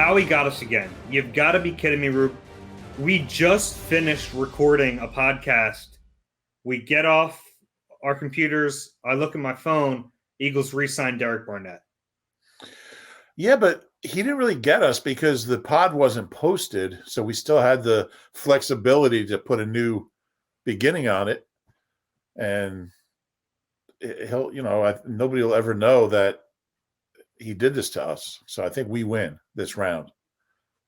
Howie got us again. You've got to be kidding me, Rube. We just finished recording a podcast. We get off our computers. I look at my phone. Eagles re-signed Derek Barnett. Yeah, but he didn't really get us because the pod wasn't posted, so we still had the flexibility to put a new beginning on it. And he'll, nobody will ever know that he did this to us. So I think we win this round.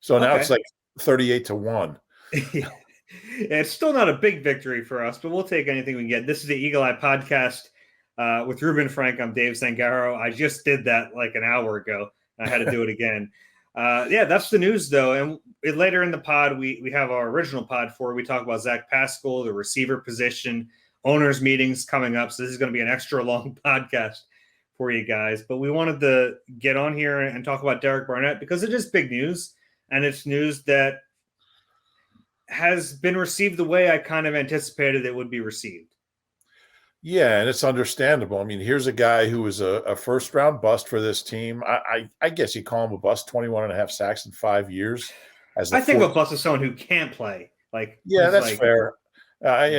So now it's like 38-1. It's still not a big victory for us, but we'll take anything we can get. This is the Eagle Eye Podcast with Reuben Frank. I'm Dave Zangaro. I just did that like an hour ago. I had to do it again. That's the news, though. And later in the pod, we have our original pod for we talk about Zach Pascal, the receiver position, owners meetings coming up. So this is going to be an extra long podcast for you guys. But we wanted to get on here and talk about Derek Barnett because it is big news. And it's news that has been received the way I kind of anticipated it would be received. Yeah, and it's understandable. I mean, here's a guy who was a first-round bust for this team. I guess you call him a bust, 21 and a half sacks in 5 years. I think a bust is someone who can't play. That's fair.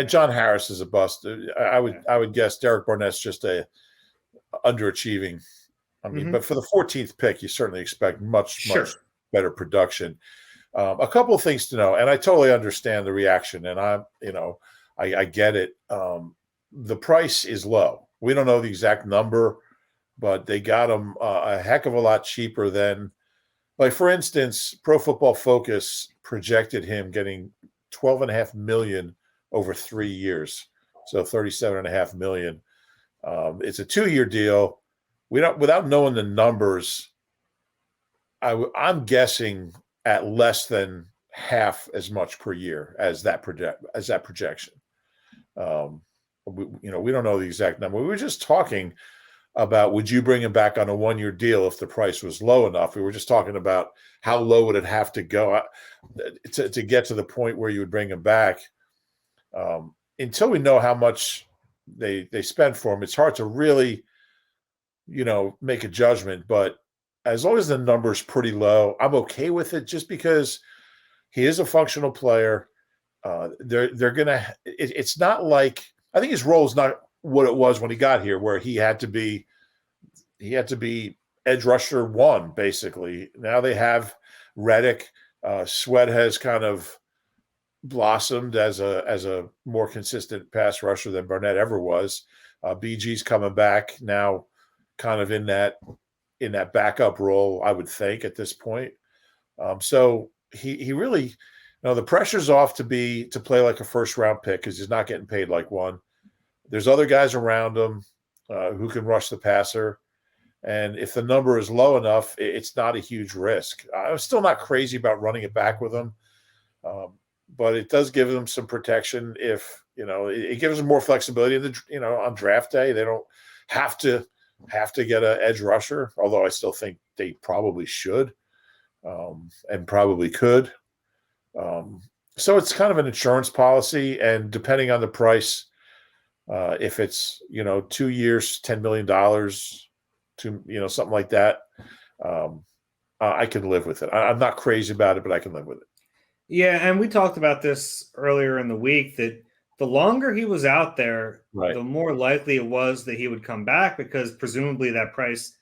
John Harris is a bust. I would guess Derek Barnett's just a underachieving. I mean, but for the 14th pick, you certainly expect much better production. A couple of things to know, and I totally understand the reaction, and I get it. The price is low. We don't know the exact number, but they got him a heck of a lot cheaper than, like, for instance, Pro Football Focus projected him getting $12.5 million over 3 years, so $37.5 million. It's a 2-year deal. Without knowing the numbers, I'm guessing at less than half as much per year as that projection. We don't know the exact number. We were just talking about, would you bring him back on a 1-year deal if the price was low enough? We were just talking about how low would it have to go to get to the point where you would bring him back. Until we know how much they spend for him, it's hard to really, make a judgment. But as long as the number's pretty low, I'm okay with it, just because he is a functional player. They're gonna. It's not like, I think his role is not what it was when he got here, where he had to be edge rusher 1, basically. Now they have Reddick. Sweat has kind of blossomed as a more consistent pass rusher than Barnett ever was. BG's coming back now, kind of in that backup role, I would think, at this point. So he really, the pressure's off to play like a first round pick, because he's not getting paid like one. There's other guys around him who can rush the passer. And if the number is low enough, it's not a huge risk. I'm still not crazy about running it back with him. But it does give them some protection. If, it gives them more flexibility on draft day. They don't have to get an edge rusher, although I still think they probably should and probably could. So it's kind of an insurance policy, and depending on the price, if it's 2 years, $10 million, something like that, I can live with it. I'm not crazy about it, but I can live with it. Yeah, and we talked about this earlier in the week, that the longer he was out there, the more likely it was that he would come back, because presumably that price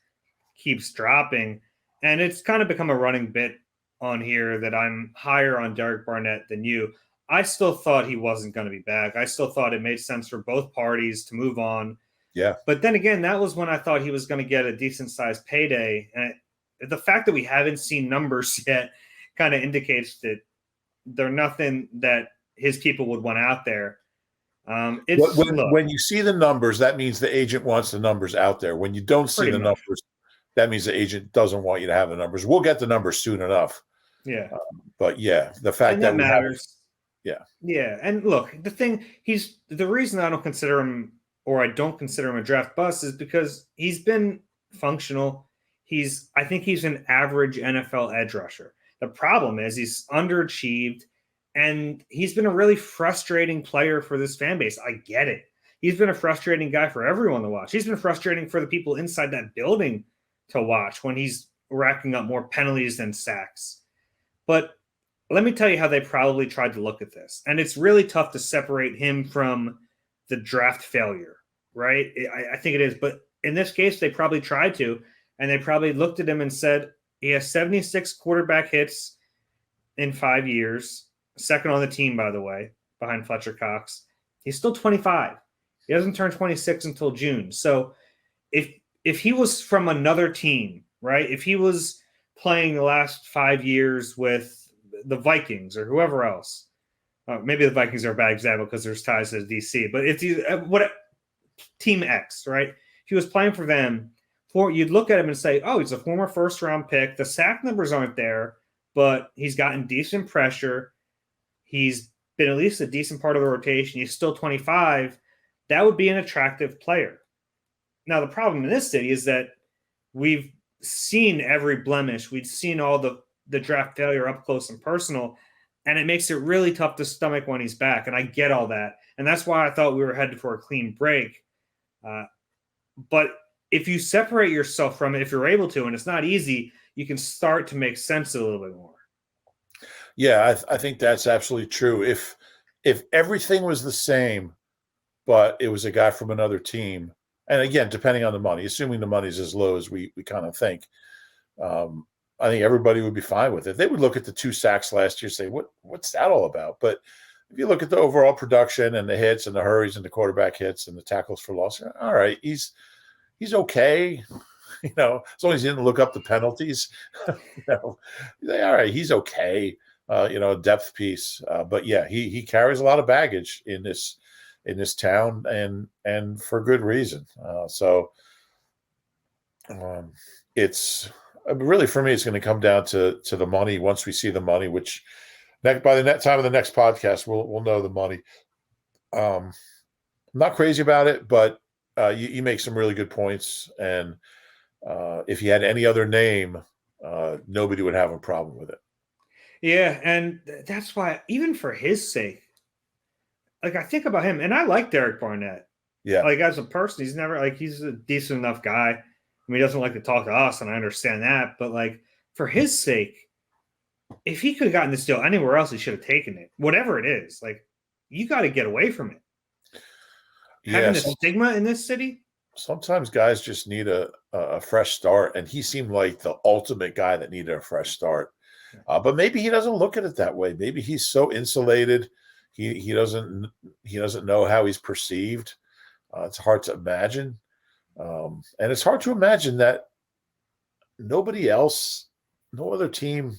keeps dropping. And it's kind of become a running bit on here that I'm higher on Derek Barnett than you. I still thought he wasn't going to be back. I still thought it made sense for both parties to move on. Yeah. But then again, that was when I thought he was going to get a decent-sized payday. And the fact that we haven't seen numbers yet kind of indicates that they're nothing that his people would want out there. When you see the numbers, that means the agent wants the numbers out there. When you don't see the numbers, that means the agent doesn't want you to have the numbers. We'll get the numbers soon enough. Yeah. But yeah, the fact that matters. Yeah. Yeah. And look, the reason I don't consider him, or I don't consider him, a draft bust is because he's been functional. I think he's an average NFL edge rusher. The problem is he's underachieved, and he's been a really frustrating player for this fan base. I get it. He's been a frustrating guy for everyone to watch. He's been frustrating for the people inside that building to watch when he's racking up more penalties than sacks. But let me tell you how they probably tried to look at this. And it's really tough to separate him from the draft failure, right? I think it is. But in this case, they probably tried to. And they probably looked at him and said, he has 76 quarterback hits in 5 years, second on the team, by the way, behind Fletcher Cox. He's still 25. He doesn't turn 26 until June. So if he was from another team, right, if he was playing the last 5 years with the Vikings or whoever else, maybe the Vikings are a bad example because there's ties to DC, but if you what Team X, right, if he was playing for them, you'd look at him and say, oh, he's a former first-round pick. The sack numbers aren't there, but he's gotten decent pressure. He's been at least a decent part of the rotation. He's still 25. That would be an attractive player. Now, the problem in this city is that we've seen every blemish. We've seen all the draft failure up close and personal, and it makes it really tough to stomach when he's back. And I get all that. And that's why I thought we were headed for a clean break. But if you separate yourself from it, if you're able to, and it's not easy, you can start to make sense a little bit more. Yeah, I think that's absolutely true. If everything was the same, but it was a guy from another team, and again, depending on the money, assuming the money's as low as we kind of think, I think everybody would be fine with it. They would look at the 2 sacks last year and say, what's that all about? But if you look at the overall production and the hits and the hurries and the quarterback hits and the tackles for loss, all right, he's okay. As long as he didn't look up the penalties, all right, he's okay. Depth piece. But yeah, he carries a lot of baggage in this town, and for good reason. It's really, for me, it's going to come down to the money. Once we see the money, which by the time of the next podcast, we'll know the money. I'm not crazy about it, but you make some really good points. And if you had any other name, nobody would have a problem with it. Yeah, and that's why, even for his sake, like, I think about him, and I like Derek Barnett. Yeah. Like, as a person, he's a decent enough guy. I mean, he doesn't like to talk to us, and I understand that. But, like, for his sake, if he could have gotten this deal anywhere else, he should have taken it. Whatever it is. Like, you got to get away from it. Having a stigma in this city? Sometimes guys just need a fresh start, and he seemed like the ultimate guy that needed a fresh start. But maybe he doesn't look at it that way. Maybe he's so insulated. He doesn't know how he's perceived. It's hard to imagine. And it's hard to imagine that nobody else, no other team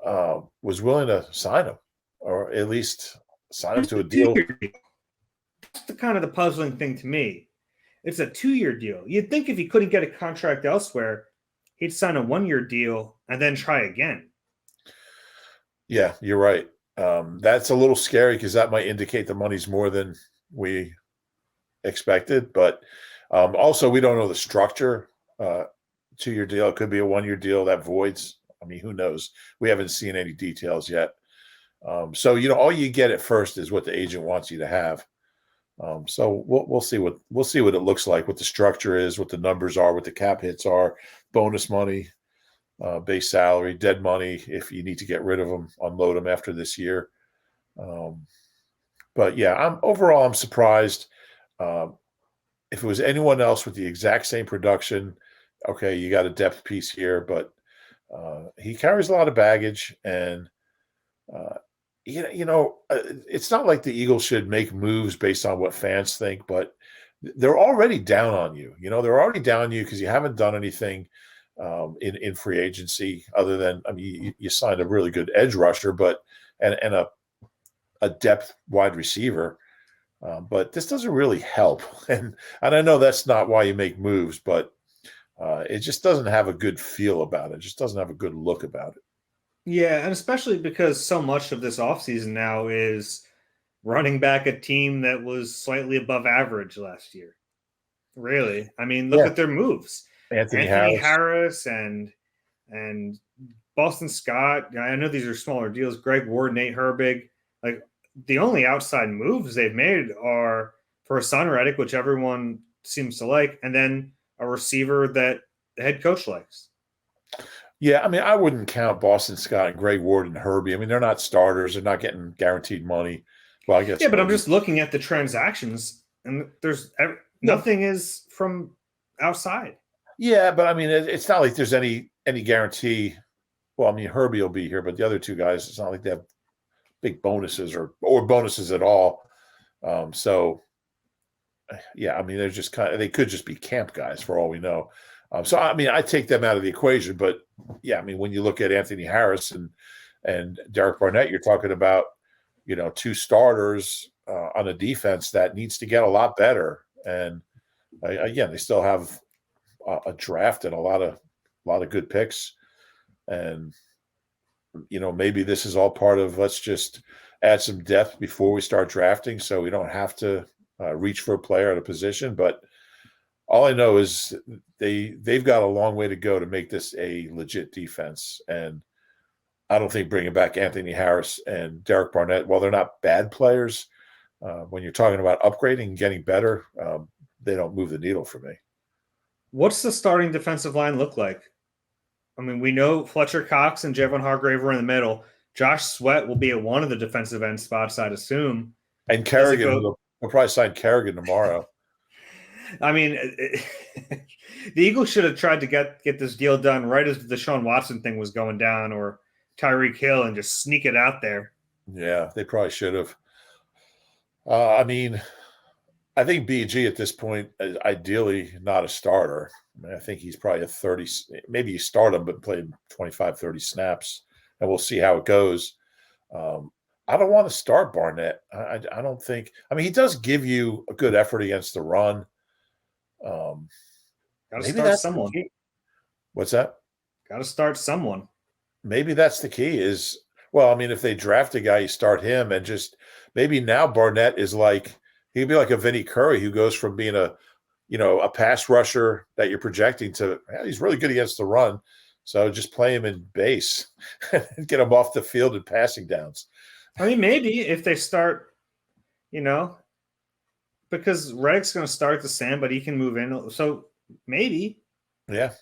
was willing to sign him, or at least sign him to a deal. That's the puzzling thing to me. It's a 2-year deal. You'd think if he couldn't get a contract elsewhere, he'd sign a 1-year deal and then try again. Yeah, you're right. That's a little scary because that might indicate the money's more than we expected. But also, we don't know the structure. 2-year deal. It could be a 1-year deal that voids. I mean, who knows? We haven't seen any details yet. So all you get at first is what the agent wants you to have. So we'll see what it looks like, what the structure is, what the numbers are, what the cap hits are, bonus money, base salary, dead money. If you need to get rid of them, unload them after this year. But yeah, I'm surprised. If it was anyone else with the exact same production, okay, you got a depth piece here, but he carries a lot of baggage, and it's not like the Eagles should make moves based on what fans think, but they're already down on you. They're already down on you because you haven't done anything in free agency other than, I mean, you signed a really good edge rusher, and a depth wide receiver. But this doesn't really help. And I know that's not why you make moves, but it just doesn't have a good feel about it. It just doesn't have a good look about it. Yeah, and especially because so much of this offseason now is running back a team that was slightly above average last year. Really. I mean, look at their moves. Anthony Harris and Boston Scott. I know these are smaller deals. Greg Ward, Nate Herbig. Like, the only outside moves they've made are for Hassan Reddick, which everyone seems to like, and then a receiver that the head coach likes. Yeah, I mean, I wouldn't count Boston Scott and Greg Ward and Herbie. I mean, they're not starters. They're not getting guaranteed money. Well, I guess Yeah, but I'm Herbie. just looking at the transactions, and there's Well, nothing is from outside. yeah, but I mean, it's not like there's any guarantee. Well, I mean, Herbie will be here, but the other two guys, it's not like they have big bonuses or bonuses at all. So, yeah, I mean, they're just they could just be camp guys for all we know. So, I mean, I take them out of the equation, but yeah, I mean, when you look at Anthony Harris and Derek Barnett, you're talking about, two starters on a defense that needs to get a lot better. And again, they still have a draft and a lot of good picks. And, maybe this is all part of, let's just add some depth before we start drafting so we don't have to reach for a player at a position. But all I know is they've got a long way to go to make this a legit defense. And I don't think bringing back Anthony Harris and Derek Barnett, while they're not bad players, when you're talking about upgrading and getting better, they don't move the needle for me. What's the starting defensive line look like? I mean, we know Fletcher Cox and Javon Hargrave are in the middle. Josh Sweat will be at one of the defensive end spots, I'd assume. And Kerrigan, they'll probably sign Kerrigan tomorrow. I mean, the Eagles should have tried to get this deal done right as the Deshaun Watson thing was going down, or Tyreek Hill, and just sneak it out there. Yeah, they probably should have. I mean, I think BG at this point is ideally not a starter. I mean, I think he's probably a 30, maybe you start him, but play 25, 30 snaps, and we'll see how it goes. I don't want to start Barnett. I don't think – I mean, he does give you a good effort against the run. Got to start someone. What's that? Got to start someone. Maybe that's the key is – well, I mean, if they draft a guy, you start him, and just maybe now Barnett is like – he'd be like a Vinny Curry who goes from being a pass rusher that you're projecting to he's really good against the run. So just play him in base and get him off the field in passing downs. I mean, maybe if they start, because Reddick's going to start the Sam, but he can move in. So maybe. Yeah.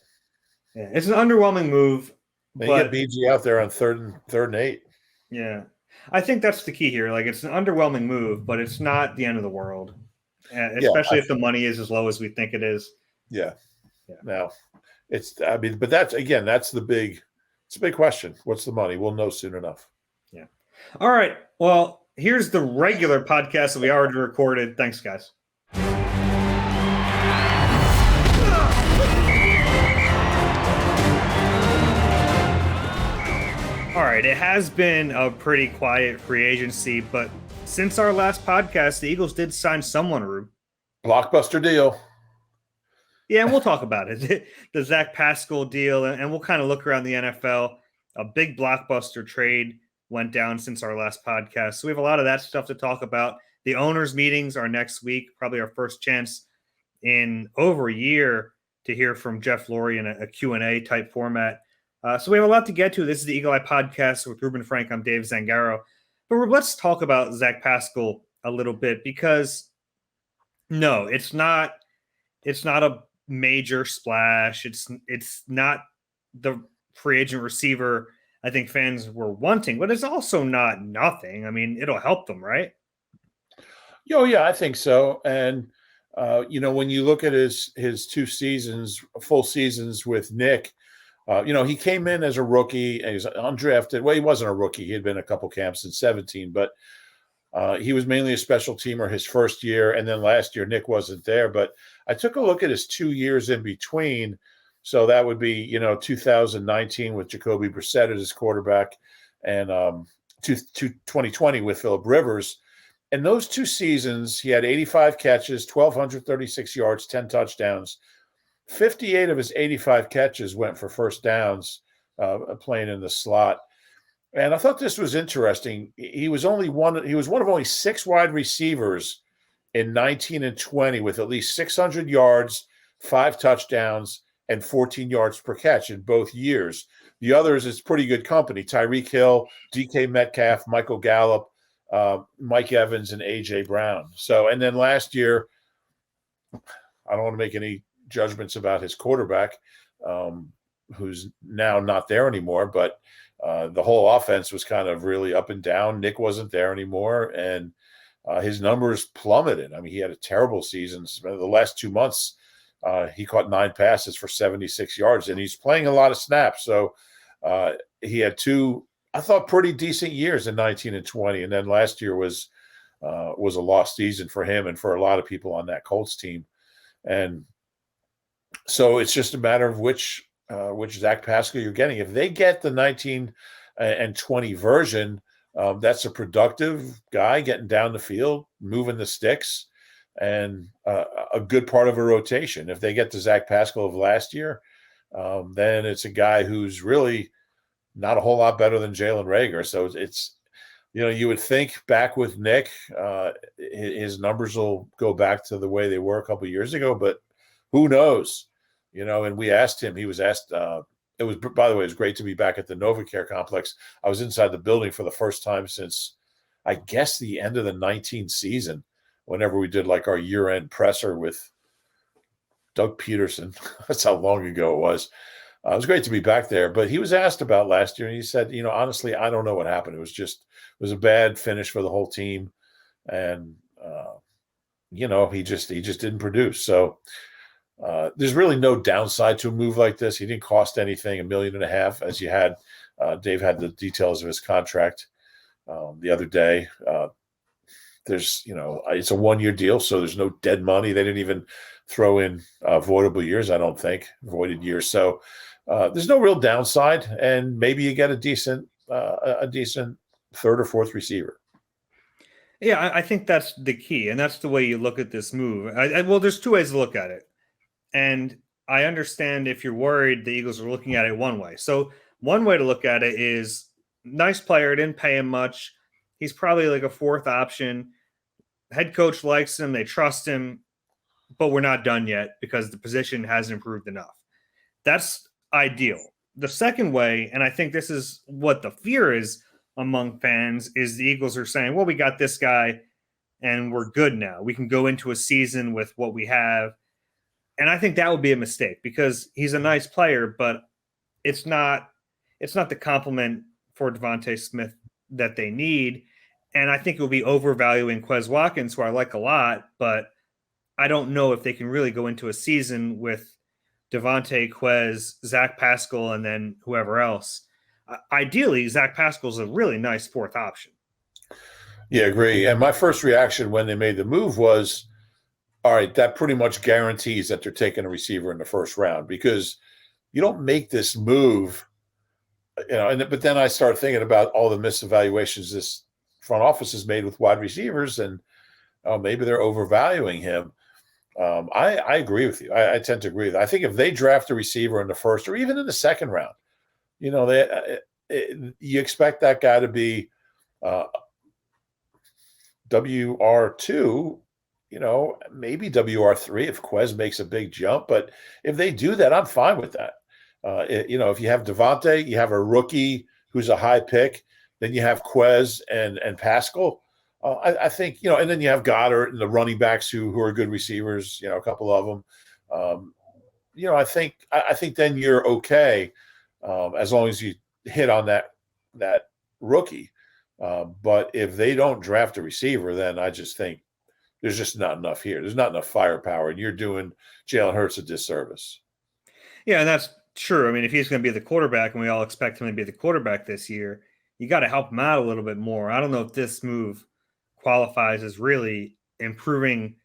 It's an underwhelming move. But you get BG out there on third and 8. Yeah. I think that's the key here. Like, it's an underwhelming move, but it's not the end of the world, especially if the money is as low as we think it is. Yeah. Now, but that's the big question. What's the money? We'll know soon enough. Yeah. All right. Well, here's the regular podcast that we already recorded. Thanks, guys. All right, it has been a pretty quiet free agency, but since our last podcast, the Eagles did sign someone, Rube. Blockbuster deal. Yeah, and we'll talk about it. The Zach Pascal deal, and we'll kind of look around the NFL. A big blockbuster trade went down since our last podcast. So we have a lot of that stuff to talk about. The owners' meetings are next week, probably our first chance in over a year to hear from Jeff Lurie in a Q&A type format. So we have a lot to get to. This is the Eagle Eye Podcast with Reuben Frank. I'm Dave Zangaro. But let's talk about Zach Pascal a little bit because, no, it's not a major splash. It's not the free agent receiver I think fans were wanting, but it's also not nothing. I mean, it'll help them, right? Oh, yeah, I think so. And, when you look at his 2 seasons, full seasons with Nick, he came in as a rookie and he was undrafted. Well, he wasn't a rookie. He had been a couple camps in 2017, but he was mainly a special teamer his first year. And then last year, Nick wasn't there. But I took a look at his 2 years in between. So that would be, 2019 with Jacoby Brissett as his quarterback and 2020 with Phillip Rivers. And those 2 seasons, he had 85 catches, 1,236 yards, 10 touchdowns. 58 of his 85 catches went for first downs, playing in the slot. And I thought this was interesting. He was one of only 6 wide receivers in 19 and 20 with at least 600 yards, 5 touchdowns, and 14 yards per catch in both years. The others is pretty good company. Tyreek Hill, DK Metcalf, Michael Gallup, Mike Evans, and A.J. Brown. So, and then last year, I don't want to make any judgments about his quarterback. who's now not there anymore. But the whole offense was kind of really up and down. Nick wasn't there anymore, and his numbers plummeted. I mean, he had a terrible season. The last 2 months, he caught 9 passes for 76 yards, and he's playing a lot of snaps. So he had 2, I thought, pretty decent years in 19 and 20, and then last year was a lost season for him and for a lot of people on that Colts team. And so it's just a matter of which Zach Pascal you're getting. If they get the 19 and 20 version, that's a productive guy getting down the field, moving the sticks, and a good part of a rotation. If they get the Zach Pascal of last year, then it's a guy who's really not a whole lot better than Jalen Reagor. So it's, you would think back with Nick, his numbers will go back to the way they were a couple of years ago, but who knows? And we asked him, he was asked, it was, by the way, it was great to be back at the NovaCare complex. I was inside the building for the first time since, I guess, the end of the 19 season, whenever we did like our year-end presser with Doug Peterson. That's how long ago it was. It was great to be back there, but he was asked about last year, and he said, honestly, I don't know what happened. It was a bad finish for the whole team, and he just didn't produce. So there's really no downside to a move like this. He didn't cost anything, $1.5 million, as you had. Dave had the details of his contract the other day. There's, it's a 1-year deal, so there's no dead money. They didn't even throw in voidable years, I don't think, voided years. So there's no real downside, and maybe you get a decent third or fourth receiver. Yeah, I think that's the key, and that's the way you look at this move. Well, there's 2 ways to look at it. And I understand if you're worried the Eagles are looking at it one way. So one way to look at it is nice player, didn't pay him much. He's probably like a 4th option. Head coach likes him. They trust him, but we're not done yet because the position hasn't improved enough. That's ideal. The second way, and I think this is what the fear is among fans, is the Eagles are saying, well, we got this guy and we're good now. We can go into a season with what we have. And I think that would be a mistake because he's a nice player, but it's not the complement for Devontae Smith that they need. And I think it will be overvaluing Quez Watkins, who I like a lot, but I don't know if they can really go into a season with Devontae, Quez, Zach Pascal, and then whoever else. Ideally, Zach Pascal is a really nice 4th option. Yeah, agree. And my first reaction when they made the move was, all right, that pretty much guarantees that they're taking a receiver in the first round, because you don't make this move, but then I start thinking about all the misevaluations this front office has made with wide receivers, and maybe they're overvaluing him. I agree with you. I tend to agree with that. I think if they draft a receiver in the first or even in the second round, you expect that guy to be WR2, maybe WR3 if Quez makes a big jump. But if they do that, I'm fine with that. If you have Devontae, you have a rookie who's a high pick, then you have Quez and Pascal. I think, and then you have Goddard and the running backs who are good receivers, a couple of them. I think then you're okay as long as you hit on that rookie. But if they don't draft a receiver, then I just think there's just not enough here. There's not enough firepower, and you're doing Jalen Hurts a disservice. Yeah, and that's true. I mean, if he's going to be the quarterback, and we all expect him to be the quarterback this year, you got to help him out a little bit more. I don't know if this move qualifies as really improving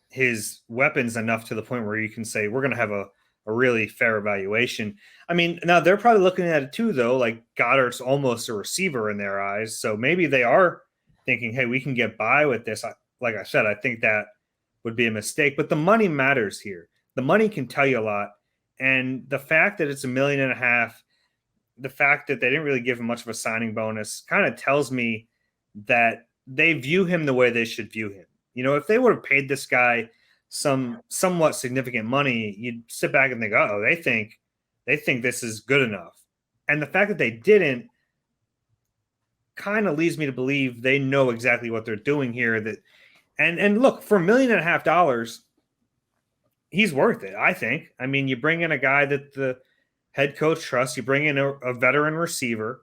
his weapons enough to the point where you can say we're going to have a really fair evaluation. I mean, now they're probably looking at it too, though. Like Goddard's almost a receiver in their eyes. So maybe they are thinking, hey, we can get by with this. Like I said, I think that would be a mistake. But the money matters here. The money can tell you a lot. And the fact that it's $1.5 million, the fact that they didn't really give him much of a signing bonus kind of tells me that they view him the way they should view him. If they would have paid this guy some somewhat significant money, you'd sit back and think, oh, they think this is good enough. And the fact that they didn't kind of leads me to believe they know exactly what they're doing here. And look, for $1.5 million, he's worth it, I think. I mean, you bring in a guy that head coach trusts. You bring in a veteran receiver,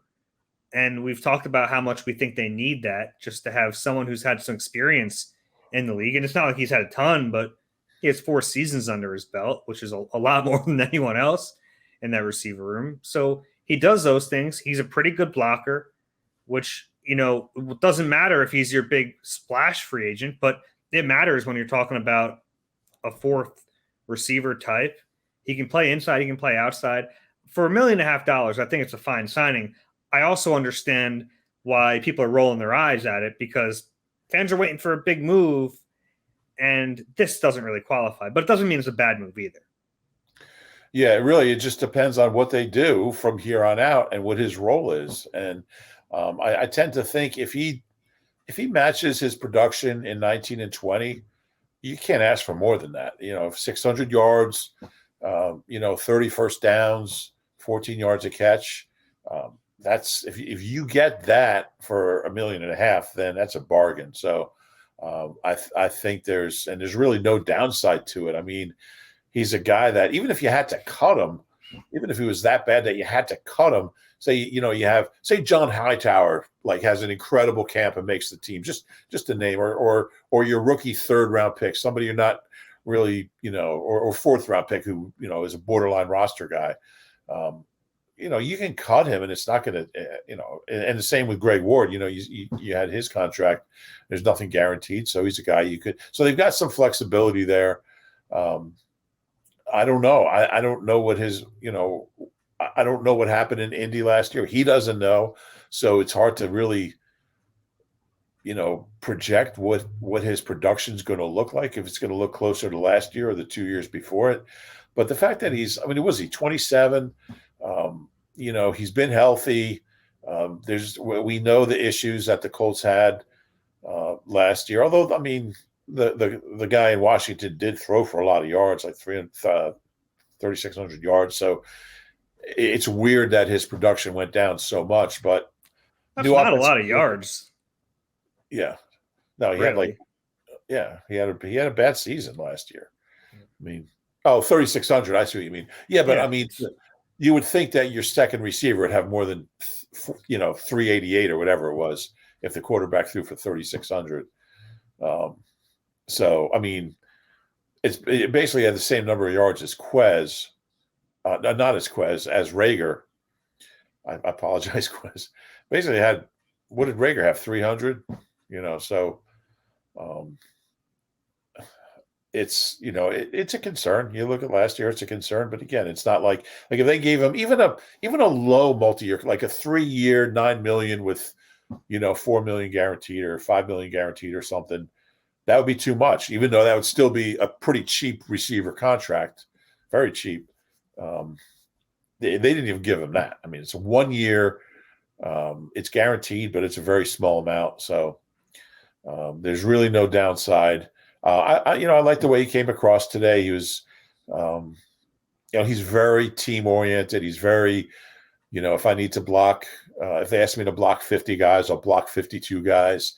and we've talked about how much we think they need that just to have someone who's had some experience in the league. And it's not like he's had a ton, but he has 4 seasons under his belt, which is a lot more than anyone else in that receiver room. So he does those things. He's a pretty good blocker, which, it doesn't matter if he's your big splash free agent, but it matters when you're talking about a 4th receiver type. He can play inside, he can play outside. For $1.5 million, I think it's a fine signing. I also understand why people are rolling their eyes at it because fans are waiting for a big move, and this doesn't really qualify. But it doesn't mean it's a bad move either. Yeah, it just depends on what they do from here on out and what his role is. And I tend to think if he matches his production in 19 and 20, you can't ask for more than that. 600 yards, 30 first downs, 14 yards a catch. That's if you get that for $1.5 million, then that's a bargain. So I think there's really no downside to it. I mean, he's a guy that even if you had to cut him, even if he was that bad that you had to cut him, say John Hightower has an incredible camp and makes the team, just a name, or your rookie 3rd round pick, somebody you're not really, or 4th round pick who is a borderline roster guy. You can cut him and it's not going to, and the same with Greg Ward. You had his contract. There's nothing guaranteed, so he's a guy you could. So they've got some flexibility there. I don't know. I don't know what his, I don't know what happened in Indy last year. He doesn't know. So it's hard to really, project what his production is going to look like, if it's going to look closer to last year or the 2 years before it. But the fact that was he 27? He's been healthy. We know the issues that the Colts had last year. Although, the guy in Washington did throw for a lot of yards, like 3,600 yards. So it's weird that his production went down so much. But that's not a lot of yards. Yeah, no, he really? he had a bad season last year. 3,600. I see what you mean. Yeah, but you would think that your second receiver would have more than 388 or whatever it was if the quarterback threw for 3,600. It basically had the same number of yards as Quez, not as Quez, as Rager. I apologize, Quez. Basically had, what did Rager have? 300. So it's it's a concern. You look at last year, it's a concern, but again, it's not like if they gave him even a low multi-year, like a 3-year $9 million with $4 million guaranteed or $5 million guaranteed or something, that would be too much, even though that would still be a pretty cheap receiver contract, very cheap. They didn't even give him that. It's a 1 year, it's guaranteed, but it's a very small amount. So there's really no downside. I like the way he came across today. He was, he's very team oriented. He's very, if I need to block, if they ask me to block 50 guys, I'll block 52 guys.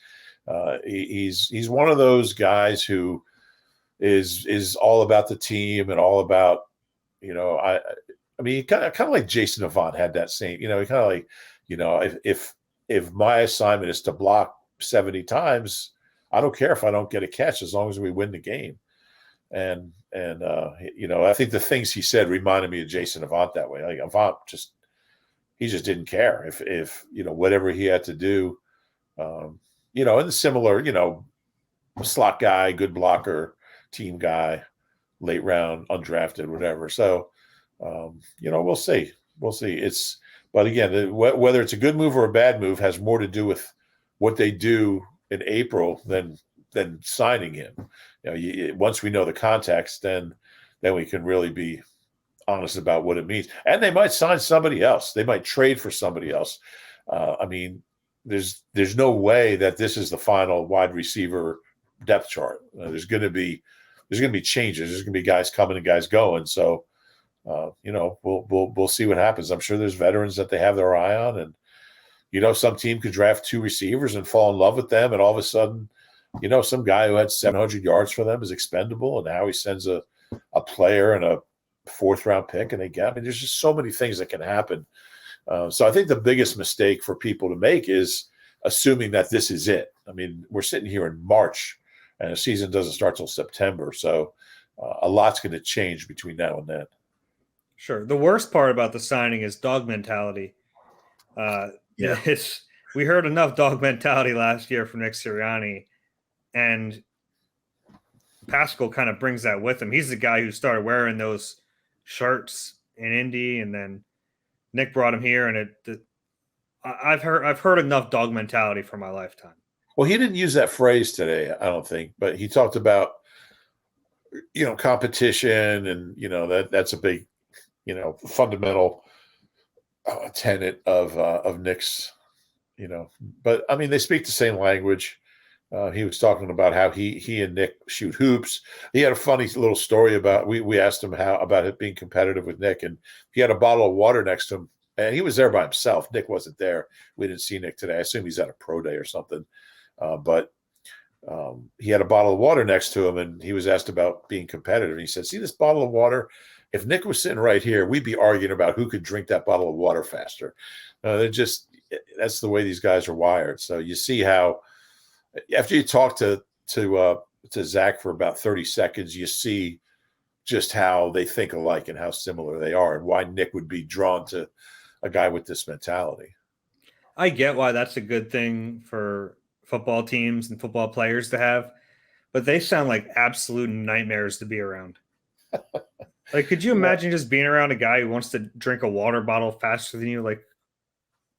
He's one of those guys who is all about the team and all about, kind of like Jason Avant had that same, he kind of like, if my assignment is to block 70 times, I don't care if I don't get a catch as long as we win the game. And I think the things he said reminded me of Jason Avant that way. Like Avant just didn't care if whatever he had to do, and similar, slot guy, good blocker, team guy, late round, undrafted, whatever. So, we'll see. But again, whether it's a good move or a bad move has more to do with what they do in April than signing him. Once we know the context, then we can really be honest about what it means. And they might sign somebody else. They might trade for somebody else. There's no way that this is the final wide receiver depth chart. There's going to be changes. There's going to be guys coming and guys going. So, we'll see what happens. I'm sure there's veterans that they have their eye on, and some team could draft 2 receivers and fall in love with them, and all of a sudden, some guy who had 700 yards for them is expendable, and now he sends a player and a fourth round pick, and they get. I mean, there's just so many things that can happen. So I think the biggest mistake for people to make is assuming that this is it. I mean, we're sitting here in March, and the season doesn't start till September, so a lot's going to change between now and then. Sure. The worst part about the signing is dog mentality. Yeah. We heard enough dog mentality last year from Nick Sirianni, and Pascal kind of brings that with him. He's the guy who started wearing those shirts in Indy, and then Nick brought him here, and I've heard enough dog mentality for my lifetime. Well, he didn't use that phrase today, I don't think, but he talked about competition, and that's a big fundamental tenet of Nick's. But I mean, they speak the same language. He was talking about how he and Nick shoot hoops. He had a funny little story about we asked him about it being competitive with Nick, and he had a bottle of water next to him, and he was there by himself. Nick wasn't there. We didn't see Nick today. I assume he's at a pro day or something. But he had a bottle of water next to him, and he was asked about being competitive. And he said, "See this bottle of water? If Nick was sitting right here, we'd be arguing about who could drink that bottle of water faster." That's the way these guys are wired. So you see how after you talk to Zach for about 30 seconds, you see just how they think alike and how similar they are, and why Nick would be drawn to a guy with this mentality. I get why that's a good thing for football teams and football players to have, but they sound like absolute nightmares to be around. Like, could you imagine just being around a guy who wants to drink a water bottle faster than you? Like,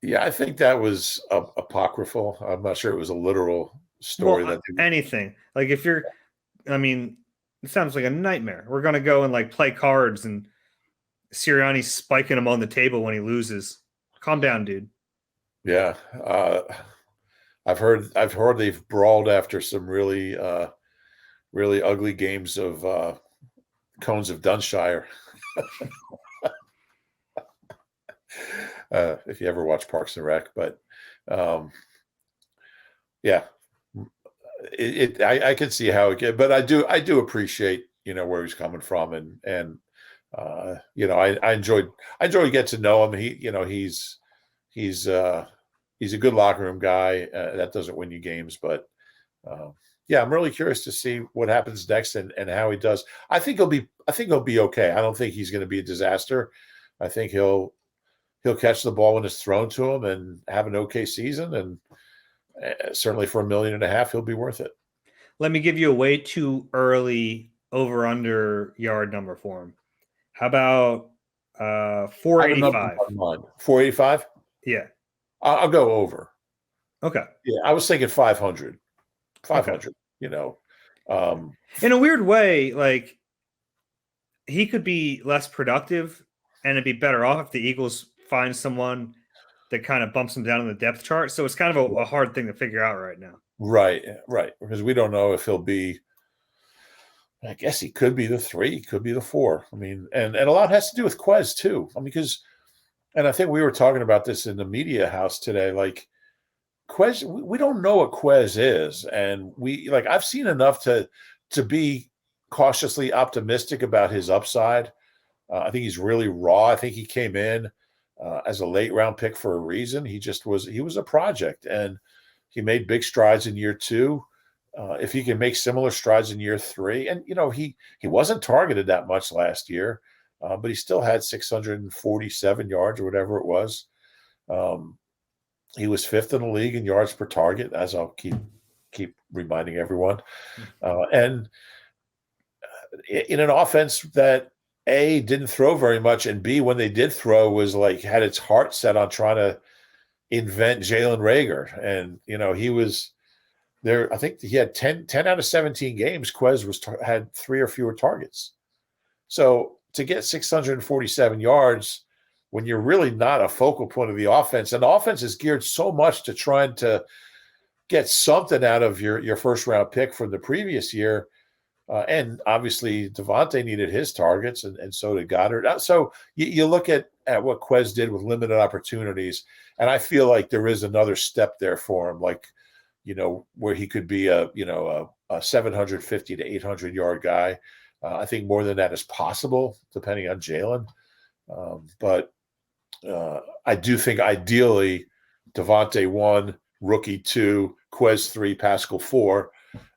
yeah, I think that was apocryphal. I'm not sure it was a literal story. Anything. Like, it sounds like a nightmare. We're going to go and like play cards, and Sirianni's spiking him on the table when he loses. Calm down, dude. Yeah. I've heard they've brawled after some really, really ugly games of Cones of Dunshire. If you ever watch Parks and Rec, but yeah, I can see how it get, but I do appreciate where he's coming from, and I enjoyed getting to know him. He's a good locker room guy. That doesn't win you games, but yeah, I'm really curious to see what happens next and how he does. I think he'll be okay. I don't think he's going to be a disaster. I think he'll catch the ball when it's thrown to him and have an okay season, and certainly for $1.5 million, he'll be worth it. Let me give you a way too early over/under yard number for him. How about 485? 485? Yeah. I'll go over. Okay. Yeah, I was thinking 500. 500, okay. In a weird way, like, he could be less productive, and it'd be better off if the Eagles find someone that kind of bumps him down in the depth chart. So it's kind of a hard thing to figure out right now. Right. Because we don't know if he'll be, I guess he could be the 3, he could be the 4. I mean, and a lot has to do with Quez too. I mean, and I think we were talking about this in the media house today, like Quez, we don't know what Quez is. And I've seen enough to be cautiously optimistic about his upside. I think he's really raw. I think he came in as a late round pick for a reason. He was a project, and he made big strides in year 2. If he can make similar strides in year 3, and he wasn't targeted that much last year, but he still had 647 yards or whatever it was. He was 5th in the league in yards per target, as I'll keep reminding everyone. And in an offense that A, didn't throw very much, and B, when they did throw, was like had its heart set on trying to invent Jalen Reagor. And he was there. I think he had 10 out of 17 games. Quez had 3 or fewer targets. So to get 647 yards when you're really not a focal point of the offense, and the offense is geared so much to trying to get something out of your first round pick from the previous year. And obviously Devontae needed his targets, and so did Goddard. So you look at what Quez did with limited opportunities, and I feel like there is another step there for him, like, where he could be a 750 to 800 yard guy. I think more than that is possible, depending on Jalen. But I do think ideally Devontae 1, Rookie 2, Quez 3, Pascal 4,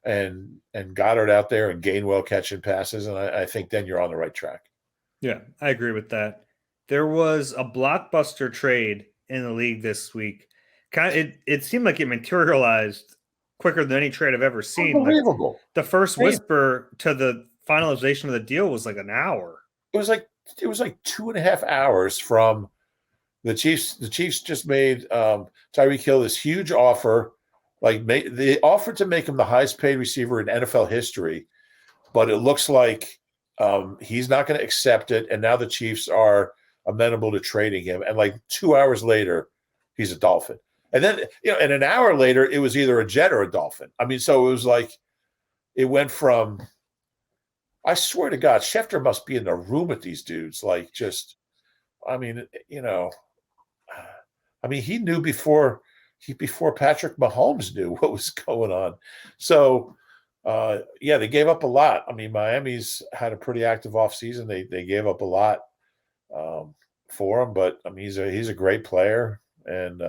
and Goddard out there and Gainwell catching passes. And I think then you're on the right track. Yeah, I agree with that. There was a blockbuster trade in the league this week. It seemed like it materialized quicker than any trade I've ever seen. Unbelievable. Like the first whisper to the finalization of the deal was like an hour. It was like 2.5 hours from the Chiefs. The Chiefs just made Tyreek Hill this huge offer. Like they offered to make him the highest paid receiver in NFL history, but it looks like he's not going to accept it. And now the Chiefs are amenable to trading him. And like 2 hours later, he's a Dolphin. And then, and an hour later, it was either a Jet or a Dolphin. I mean, so it was like, it went from, I swear to God, Schefter must be in the room with these dudes. Like just, I mean, he knew before Patrick Mahomes knew what was going on. So, they gave up a lot. I mean, Miami's had a pretty active offseason. They gave up a lot for him, but I mean, he's a great player. And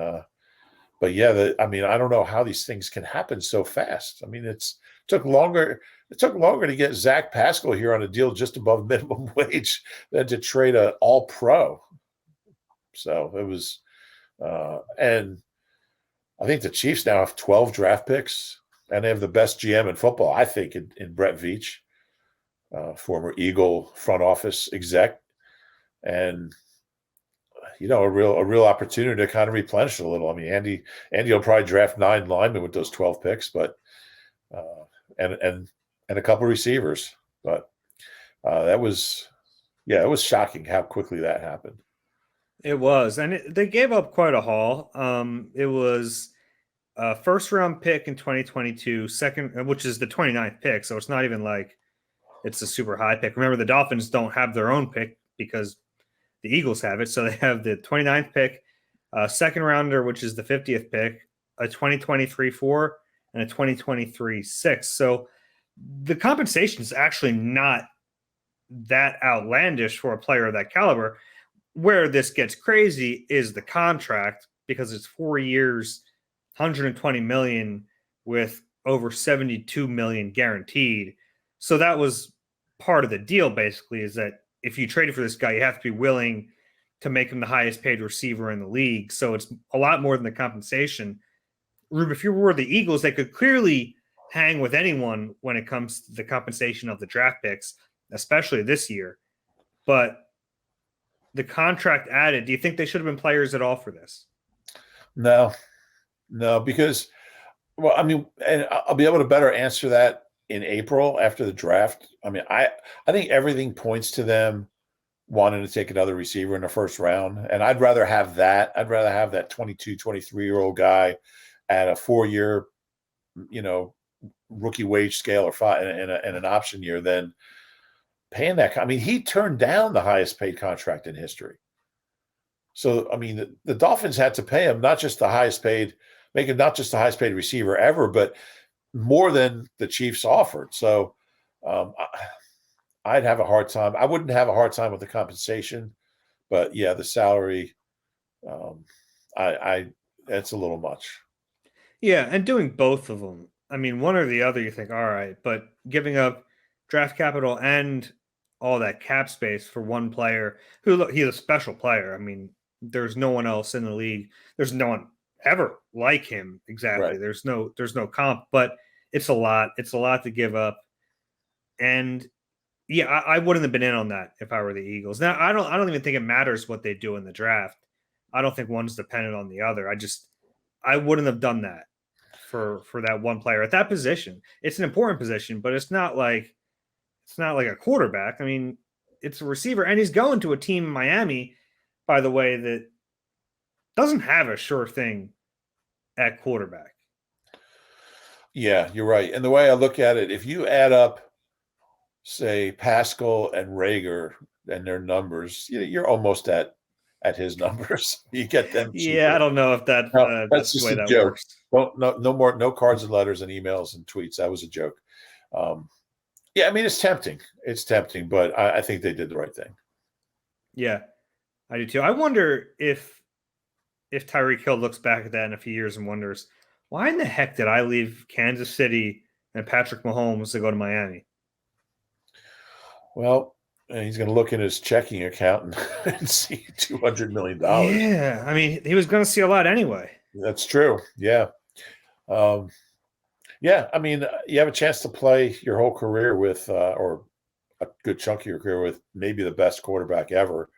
but yeah, I don't know how these things can happen so fast. I mean, it took longer to get Zach Pascal here on a deal just above minimum wage than to trade a all-pro. So it was, and I think the Chiefs now have 12 draft picks. And they have the best GM in football, I think, in Brett Veach, former Eagle front office exec, and a real opportunity to kind of replenish it a little. I mean, Andy will probably draft 9 linemen with those 12 picks, but and a couple of receivers. But it was shocking how quickly that happened. It was, and they gave up quite a haul. It was. First round pick in 2022, second, which is the 29th pick. So it's not even like it's a super high pick. Remember, the Dolphins don't have their own pick because the Eagles have it. So they have the 29th pick, second rounder, which is the 50th pick, a 2023 4, and a 2023 6. So the compensation is actually not that outlandish for a player of that caliber. Where this gets crazy is the contract, because it's 4 years, $120 million with over $72 million guaranteed. So that was part of the deal, basically, is that if you traded for this guy, you have to be willing to make him the highest paid receiver in the league. So it's a lot more than the compensation. Rube, if you were the Eagles, they could clearly hang with anyone when it comes to the compensation of the draft picks, especially this year. But the contract added, do you think they should have been players at all for this? No, because, well, I mean, and I'll be able to better answer that in April after the draft. I mean, I think everything points to them wanting to take another receiver in the first round. And I'd rather have that. I'd rather have that 22, 23-year-old guy at a 4-year, rookie wage scale or 5 and an option year than paying that. I mean, he turned down the highest paid contract in history. So, I mean, the Dolphins had to pay him not just the highest paid, make him not just the highest paid receiver ever, but more than the Chiefs offered. So I'd have a hard time. I wouldn't have a hard time with the compensation, but yeah, the salary, it's a little much. Yeah, and doing both of them. I mean, one or the other, you think, all right, but giving up draft capital and all that cap space for one player who, he's a special player. I mean, there's no one else in the league. There's no one ever like him. Exactly. Right. There's no comp, but it's a lot. It's a lot to give up. And yeah, I wouldn't have been in on that if I were the Eagles. Now, I don't even think it matters what they do in the draft. I don't think one's dependent on the other. I wouldn't have done that for that one player at that position. It's an important position, but it's not like a quarterback. I mean, it's a receiver, and he's going to a team in Miami, by the way, that doesn't have a sure thing at quarterback. Yeah, you're right. And the way I look at it, if you add up, say, Pascal and Rager and their numbers, you're almost at his numbers. You get them cheaper. Yeah, I don't know if that's the way that works. No cards and letters and emails and tweets. That was a joke. Yeah, I mean, it's tempting. It's tempting, but I think they did the right thing. Yeah, I do too. I wonder if Tyreek Hill looks back at that in a few years and wonders, why in the heck did I leave Kansas City and Patrick Mahomes to go to Miami? Well, he's going to look in his checking account and see $200 million. Yeah, I mean, he was going to see a lot anyway. That's true. Yeah. Um, yeah. I mean, you have a chance to play your whole career with, or a good chunk of your career with maybe the best quarterback ever,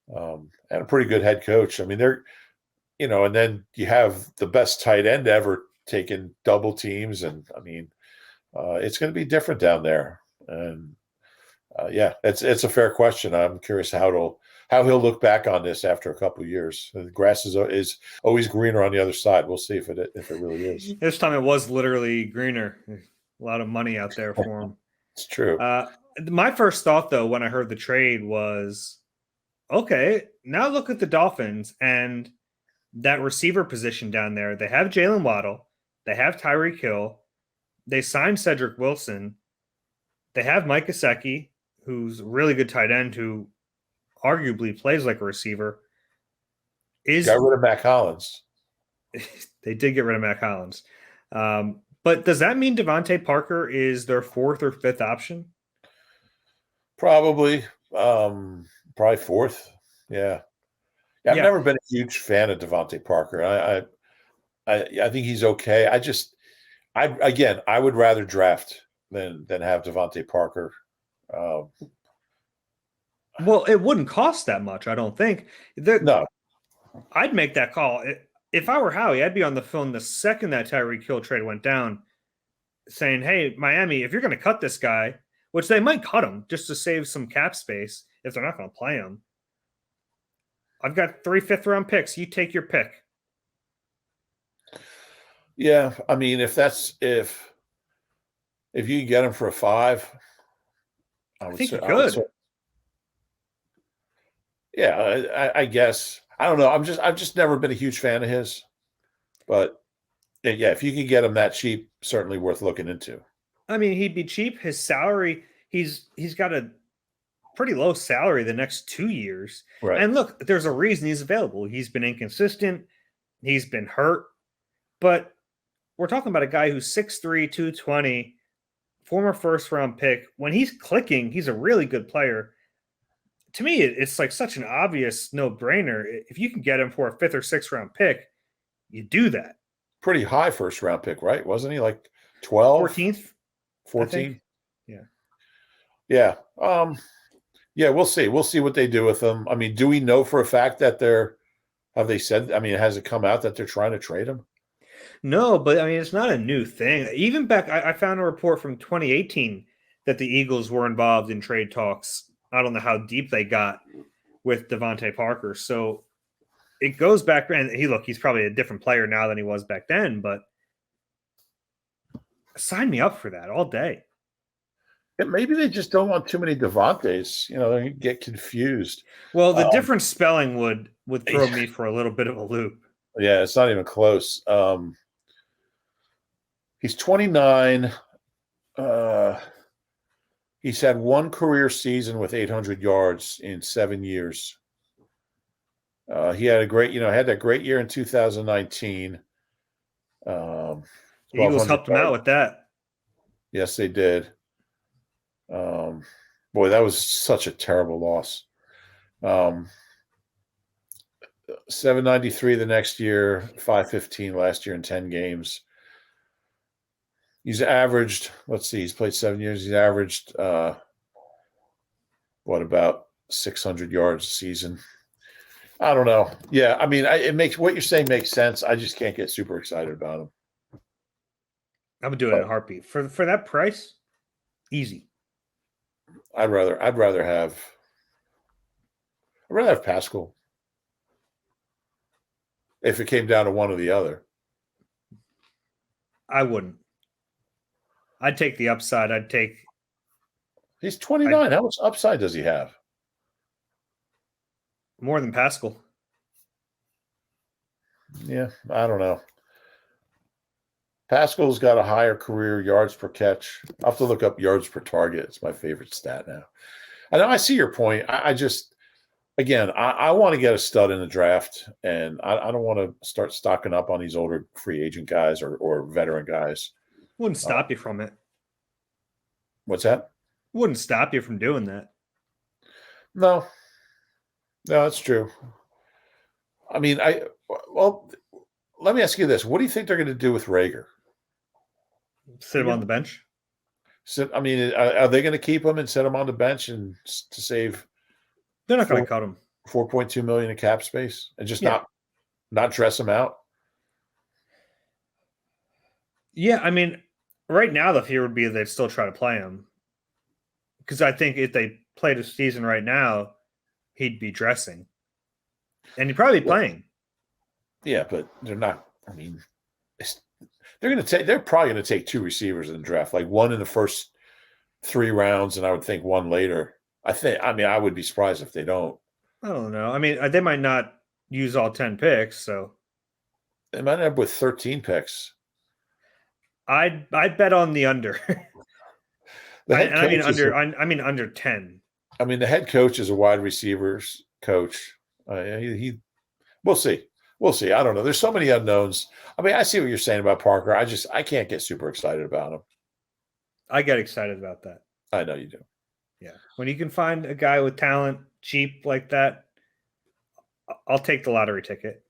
and a pretty good head coach. I mean, and then you have the best tight end ever taking double teams. And I mean, it's going to be different down there. And yeah, it's a fair question. I'm curious how he'll look back on this after a couple of years. The grass is always greener on the other side. We'll see if it really is. This time it was literally greener. A lot of money out there for him. It's true. My first thought, though, when I heard the trade was, okay, now look at the Dolphins and that receiver position down there. They have Jalen Waddle. They have Tyreek Hill. They signed Cedric Wilson. They have Mike Gesicki, who's a really good tight end who arguably plays like a receiver. Got rid of Mac Hollins. They did get rid of Mac Hollins. But does that mean Devontae Parker is their fourth or fifth option? Probably fourth. Yeah. I've never been a huge fan of Devontae Parker. I think he's okay. I would rather draft than have Devontae Parker. Well, it wouldn't cost that much, I don't think. No. I'd make that call. If I were Howie, I'd be on the phone the second that Tyreek Hill trade went down saying, hey, Miami, if you're going to cut this guy, which they might cut him just to save some cap space if they're not going to play him. I've got 3 fifth-round picks. You take your pick. Yeah, I mean, if you can get him for a 5, I think you could. Yeah, I guess. I don't know. I've just never been a huge fan of his, but yeah, if you can get him that cheap, certainly worth looking into. I mean, he'd be cheap. His salary, he's got a pretty low salary the next 2 years. Right. And look, there's a reason he's available. He's been inconsistent. He's been hurt. But we're talking about a guy who's 6'3", 220, former first-round pick. When he's clicking, he's a really good player. To me, it's like such an obvious no-brainer. If you can get him for a 5th or 6th round pick, you do that. Pretty high first-round pick, right? Wasn't he like 12? 14th? 14? Yeah. Yeah. Yeah, we'll see. We'll see what they do with him. I mean, do we know for a fact that have they said, I mean, has it come out that they're trying to trade him? No, but I mean, it's not a new thing. Even back, I found a report from 2018 that the Eagles were involved in trade talks. I don't know how deep they got with Devontae Parker. So it goes back, and he's probably a different player now than he was back then, but sign me up for that all day. Yeah, maybe they just don't want too many Devontaes. They get confused. Well, the different spelling would throw me for a little bit of a loop. Yeah, it's not even close. He's 29. He's had one career season with 800 yards in 7 years. He had had that great year in 2019. The Eagles helped him out with that. Yes, they did. Boy, that was such a terrible loss. 793 the next year, 515 last year in 10 games. He's averaged, let's see, he's played 7 years. He's averaged, about 600 yards a season. I don't know. Yeah, I mean, it makes what you're saying makes sense. I just can't get super excited about him. I would do it in a heartbeat for that price. Easy. I'd rather have Pascal if it came down to one or the other. I wouldn't. I'd take the upside. He's 29. How much upside does he have? More than Pascal. Yeah, I don't know. Pascal's got a higher career yards per catch. I'll have to look up yards per target. It's my favorite stat now. I know I see your point. I just, again, I want to get a stud in the draft, and I don't want to start stocking up on these older free agent guys or veteran guys. Wouldn't stop you from it. What's that? Wouldn't stop you from doing that. No, that's true. I mean, well, let me ask you this. What do you think they're going to do with Rager? Sit him on the bench? So, I mean, are they going to keep him and set him on the bench and to save? They're not going to cut him. $4.2 million in cap space and just not dress him out. Yeah, I mean, right now the fear would be they'd still try to play him, because I think if they played a season right now, he'd be dressing, and he'd probably be playing. Yeah, but they're not. I mean, they're probably going to take 2 receivers in the draft, like one in the first 3 rounds, and I would think one later. I would be surprised if they don't. I don't know. I mean, they might not use all 10 picks, so they might end up with 13 picks. I'd bet on the under. I mean under 10. I mean, the head coach is a wide receivers coach. We'll see. We'll see. I don't know. There's so many unknowns. I mean, I see what you're saying about Parker. I can't get super excited about him. I get excited about that. I know you do. Yeah. When you can find a guy with talent cheap like that, I'll take the lottery ticket.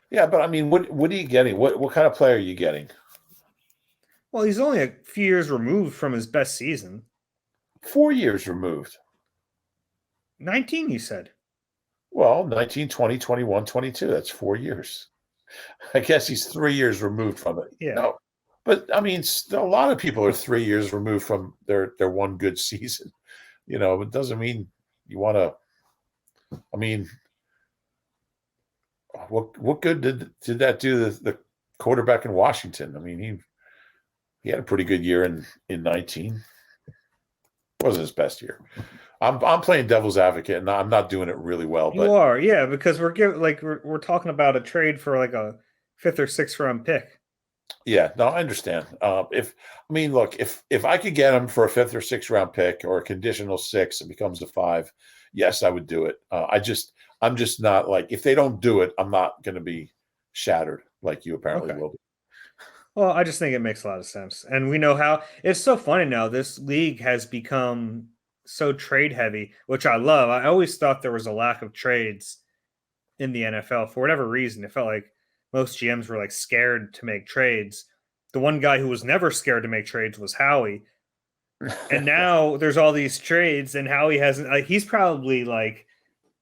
Yeah, but I mean, what are you getting? What kind of player are you getting? Well, he's only a few years removed from his best season. 4 years removed. 19, you said. Well, 19, 20, 21, 22. That's 4 years. I guess he's 3 years removed from it. Yeah. No, but I mean, a lot of people are 3 years removed from their one good season. It doesn't mean you want to. I mean, what good did that do the quarterback in Washington? I mean, he had a pretty good year in 19. It wasn't his best year. I'm playing devil's advocate, and I'm not doing it really well. But you are, yeah, because we're talking about a trade for like a 5th or 6th round pick. Yeah, no, I understand. If I could get him for a 5th or 6th round pick or a conditional 6, it becomes a 5. Yes, I would do it. I'm just not like, if they don't do it, I'm not going to be shattered like you apparently will be. Well, I just think it makes a lot of sense, and we know how it's so funny now. This league has become so trade heavy, which I love. I always thought there was a lack of trades in the NFL for whatever reason. It felt like most GMs were like scared to make trades. The one guy who was never scared to make trades was Howie. And now there's all these trades, and Howie hasn't, like, he's probably like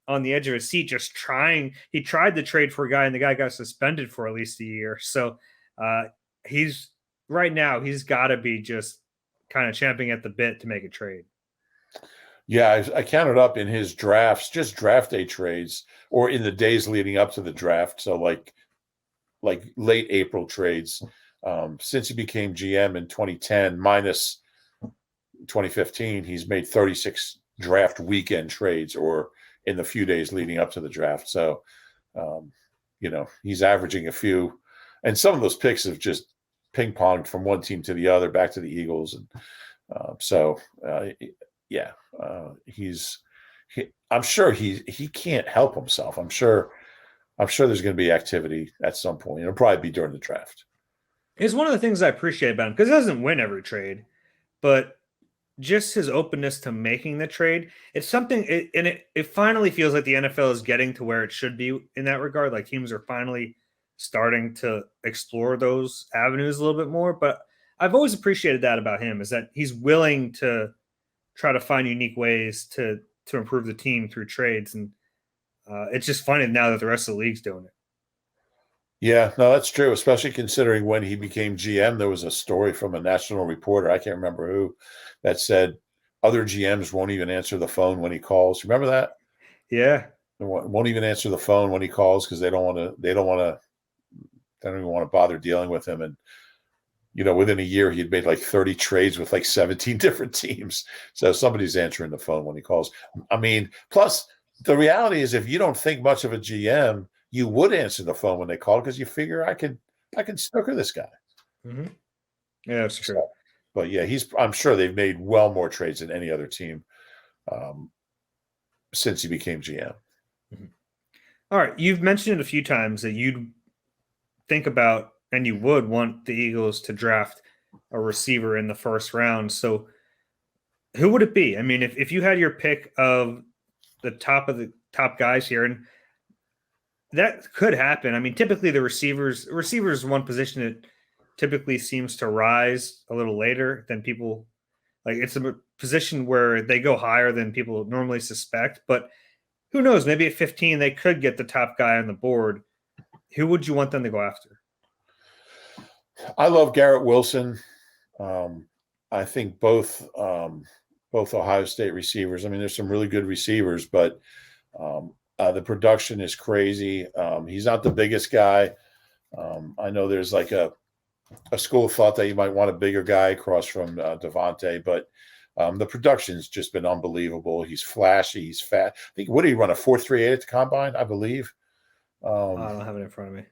on the edge of his seat just trying. He tried to trade for a guy, and the guy got suspended for at least a year. So he's got to be just kind of champing at the bit to make a trade. Yeah, I counted up in his drafts, just draft day trades, or in the days leading up to the draft. So like late April trades, since he became GM in 2010 minus 2015, he's made 36 draft weekend trades, or in the few days leading up to the draft. So, he's averaging a few, and some of those picks have just ping ponged from one team to the other, back to the Eagles, and I'm sure he can't help himself. I'm sure there's going to be activity at some point. It'll probably be during the draft. It's one of the things I appreciate about him, because he doesn't win every trade, but just his openness to making the trade. It's something, it finally feels like the NFL is getting to where it should be in that regard. Like, teams are finally starting to explore those avenues a little bit more. But I've always appreciated that about him, is that he's willing to try to find unique ways to improve the team through trades. And it's just funny now that the rest of the league's doing it. Yeah, no, that's true, especially considering when he became GM, there was a story from a national reporter, I can't remember who, that said other GMs won't even answer the phone when he calls. Remember that? Yeah. They won't even answer the phone when he calls because they don't even want to bother dealing with him. And, within a year, he'd made like 30 trades with like 17 different teams. So somebody's answering the phone when he calls. I mean, plus the reality is, if you don't think much of a GM, you would answer the phone when they call, because you figure I can snooker this guy. Mm-hmm. Yeah, that's true. So, but yeah, I'm sure they've made well more trades than any other team since he became GM. Mm-hmm. All right, you've mentioned it a few times that you'd think about and you would want the Eagles to draft a receiver in the first round. So who would it be? I mean, if you had your pick of the top guys here, and that could happen. I mean, typically the receivers is one position that typically seems to rise a little later than people like. It's a position where they go higher than people normally suspect, but who knows? Maybe at 15 they could get the top guy on the board. Who would you want them to go after? I love Garrett Wilson. I think both Ohio State receivers. I mean, there's some really good receivers, but the production is crazy. He's not the biggest guy. I know there's like a school of thought that you might want a bigger guy across from Devontae, but the production's just been unbelievable. He's flashy. He's fat. I think, what did he run, a 4.38 at the combine, I believe? I don't have it in front of me.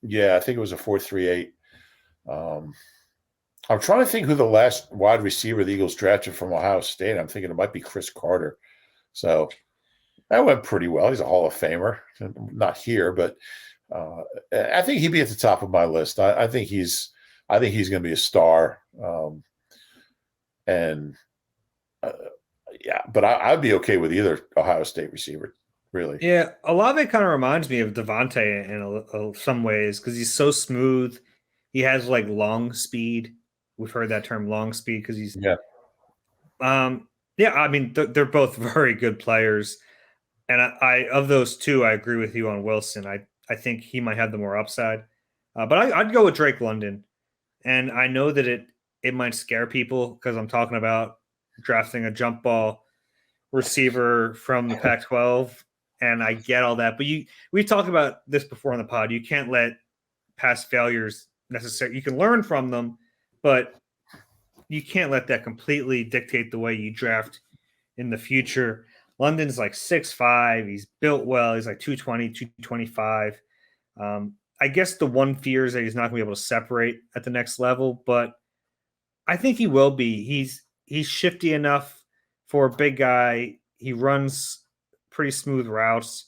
Yeah, I think it was a 4.38. I'm trying to think who the last wide receiver the Eagles drafted from Ohio State. I'm thinking it might be Chris Carter. So that went pretty well. He's a Hall of Famer. Not here, but I think he'd be at the top of my list. I think he's going to be a star. And yeah, but I'd be okay with either Ohio State receiver, really. Yeah, Olave kind of reminds me of Devontae in some ways because he's so smooth. He has like long speed. We've heard that term, long speed, because he's Yeah. Yeah. I mean, they're both very good players, and I of those two, I agree with you on Wilson. I think he might have the more upside, but I'd go with Drake London, and I know that it might scare people because I'm talking about drafting a jump ball receiver from the Pac-12, and I get all that. But we talked about this before on the pod. You can't let past failures necessarily. You can learn from them, but you can't let that completely dictate the way you draft in the future. London's like 6'5". He's built well. He's like 220, 225. I guess the one fear is that he's not going to be able to separate at the next level, but I think he will be. He's shifty enough for a big guy. He runs pretty smooth routes.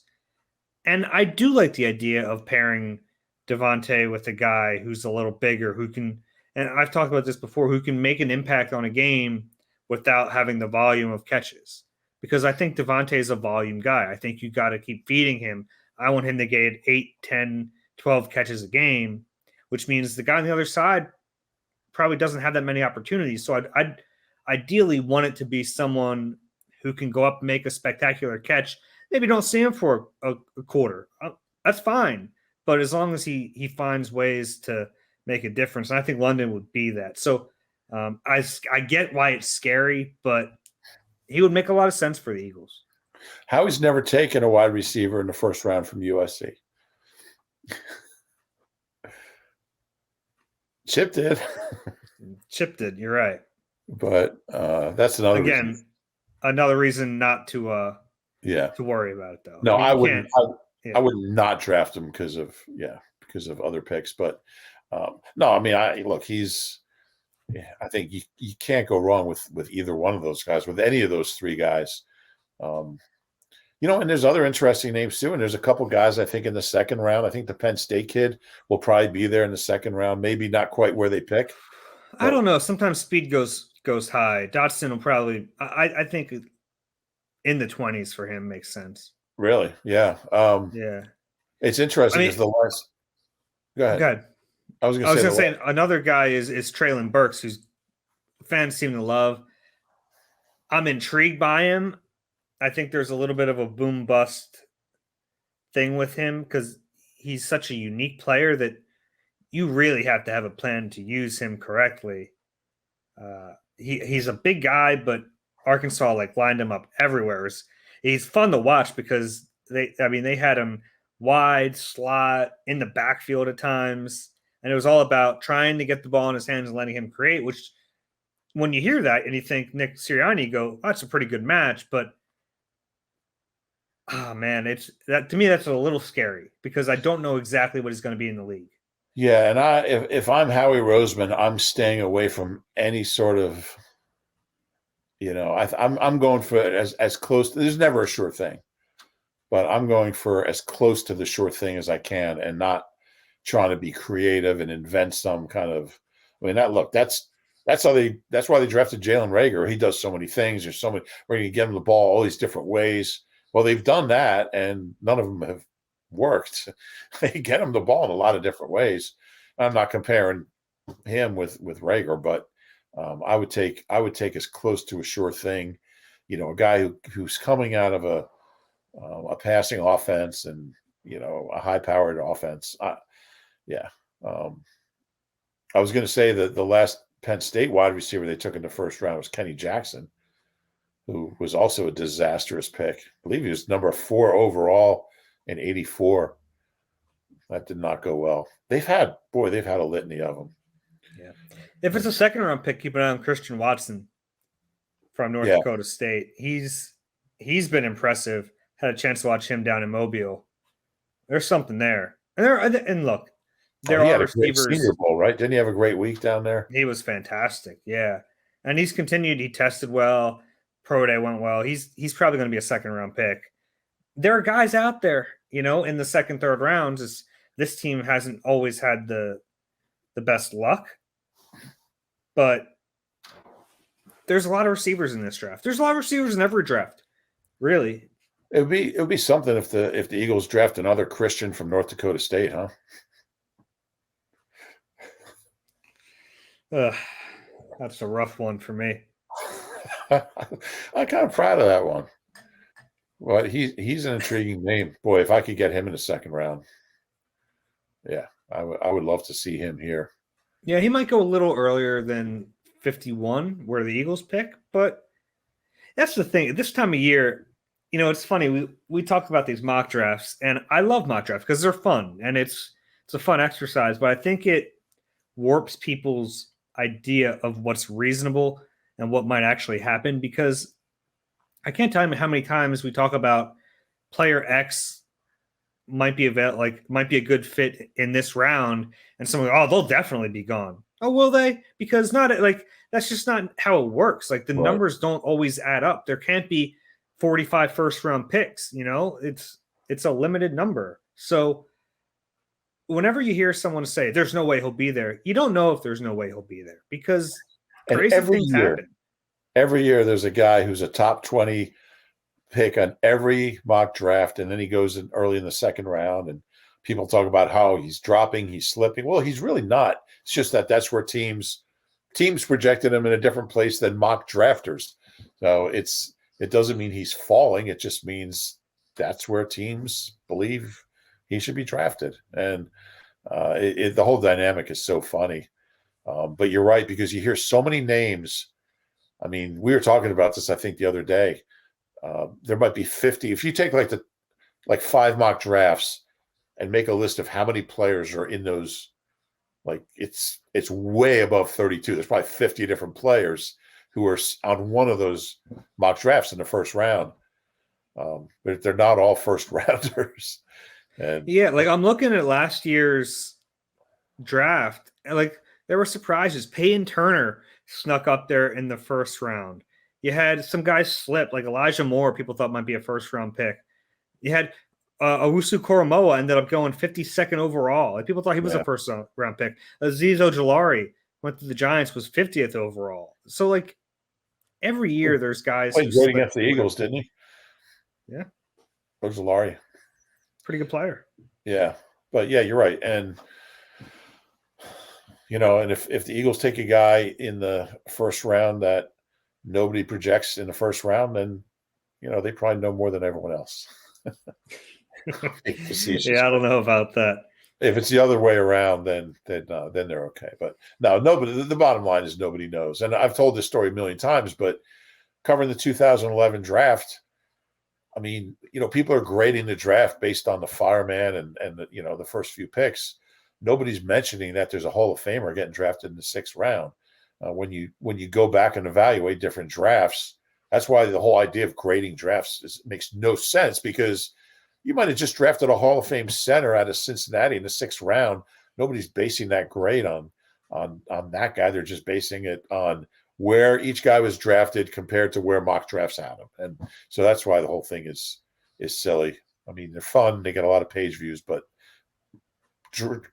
And I do like the idea of pairing Devontae with a guy who's a little bigger, who can, and I've talked about this before, who can make an impact on a game without having the volume of catches. Because I think Devontae is a volume guy. I think you got to keep feeding him. I want him to get 8, 10, 12 catches a game, which means the guy on the other side probably doesn't have that many opportunities. So I'd ideally want it to be someone who can go up and make a spectacular catch. Maybe don't see him for a quarter. That's fine. But as long as he finds ways to make a difference, and I think London would be that. So I get why it's scary, but he would make a lot of sense for the Eagles. Howie's never taken a wide receiver in the first round from USC. Chip did. Chip did. You're right. But that's another reason. Another reason not to to worry about it though. No, I wouldn't. I would not draft him because of other picks. But no, I mean, I think you can't go wrong with either one of those guys, with any of those three guys. And there's other interesting names too. And there's a couple guys I think in the second round. I think the Penn State kid will probably be there in the second round. Maybe not quite where they pick. I don't know. Sometimes speed goes high. Dotson will probably. I think in the 20s for him makes sense. Really? Yeah. Yeah. It's interesting because the last. Go ahead. Go ahead. I was going to say another guy is Treylon Burks, who's fans seem to love. I'm intrigued by him. I think there's a little bit of a boom bust thing with him because he's such a unique player that you really have to have a plan to use him correctly. He's a big guy, but Arkansas lined him up everywhere. He's fun to watch because they had him wide, slot, in the backfield at times, and it was all about trying to get the ball in his hands and letting him create, which when you hear that and you think Nick Sirianni, you go, oh, that's a pretty good match, but oh man, to me that's a little scary because I don't know exactly what he's going to be in the league. Yeah, and if I'm Howie Roseman, I'm staying away from any sort of, I'm going for as close. There's never a sure thing, but I'm going for as close to the sure thing as I can, and not trying to be creative and invent some kind of. I mean, that's why they drafted Jalen Reagor. He does so many things. There's so many. We're going to get him the ball all these different ways. Well, they've done that, and none of them have worked. They get him the ball in a lot of different ways. I'm not comparing him with Reagor, but I would take as close to a sure thing. A guy who's coming out of a passing offense and a high powered offense. Yeah. I was going to say that the last Penn State wide receiver they took in the first round was Kenny Jackson, who was also a disastrous pick. I believe he was number 4 overall in '84. That did not go well. They've had a litany of them. Yeah. If it's a second round pick, keep an eye on Christian Watson from North Dakota State. He's been impressive. Had a chance to watch him down in Mobile. There's something there. And look, there he are had a receivers. great Senior Bowl, right? Didn't he have a great week down there? He was fantastic. Yeah. And he's continued. He tested well. Pro Day went well. He's probably going to be a second round pick. There are guys out there, in the second, third rounds. This team hasn't always had the best luck, but there's a lot of receivers in this draft. There's a lot of receivers in every draft, really. It would be something if the Eagles draft another Christian from North Dakota State, huh? That's a rough one for me. I'm kind of proud of that one. Well, he's an intriguing name. Boy, if I could get him in the second round, yeah, I would love to see him here. Yeah, he might go a little earlier than 51, where the Eagles pick, but that's the thing. This time of year, it's funny. We talked about these mock drafts, and I love mock drafts because they're fun and it's a fun exercise. But I think it warps people's idea of what's reasonable and what might actually happen, because I can't tell you how many times we talk about player X might be a good fit in this round, and someone, they'll definitely be gone. Oh, will they? Because that's just not how it works. The numbers don't always add up. There can't be 45 first round picks. It's a limited number. So whenever you hear someone say there's no way he'll be there, you don't know if there's no way he'll be there, because crazy things happen. Every year there's a guy who's a top 20 pick on every mock draft, and then he goes in early in the second round, and people talk about how he's dropping, he's slipping. Well, he's really not. It's just that's where teams projected him in a different place than mock drafters. So it doesn't mean he's falling. It just means that's where teams believe he should be drafted. And the whole dynamic is so funny. But you're right, because you hear so many names. I mean, we were talking about this, I think, the other day. There might be 50. If you take like 5 mock drafts and make a list of how many players are in those, it's way above 32. There's probably 50 different players who are on one of those mock drafts in the first round. But they're not all first rounders. And yeah, I'm looking at last year's draft, and there were surprises. Peyton Turner snuck up there in the first round. You had some guys slip, like Elijah Moore, people thought might be a first round pick. You had Owusu Koromoa ended up going 52nd overall. People thought he was a first round pick. Azeez Ojulari went to the Giants, was 50th overall. So every year there's guys played great against the Eagles, didn't he? Yeah. Ojulari. Pretty good player. Yeah. But yeah, you're right. And and if the Eagles take a guy in the first round that nobody projects in the first round, then they probably know more than everyone else. Yeah, I don't know about that. If it's the other way around, then they're okay. But no, nobody. The bottom line is nobody knows. And I've told this story a million times, but covering the 2011 draft, I mean, people are grading the draft based on the fireman and the first few picks. Nobody's mentioning that there's a Hall of Famer getting drafted in the 6th round. When you go back and evaluate different drafts, that's why the whole idea of grading drafts makes no sense, because you might have just drafted a Hall of Fame center out of Cincinnati in the 6th round, nobody's basing that grade on that guy. They're just basing it on where each guy was drafted compared to where mock drafts had him. And so that's why the whole thing is silly. I mean, they're fun. They get a lot of page views, but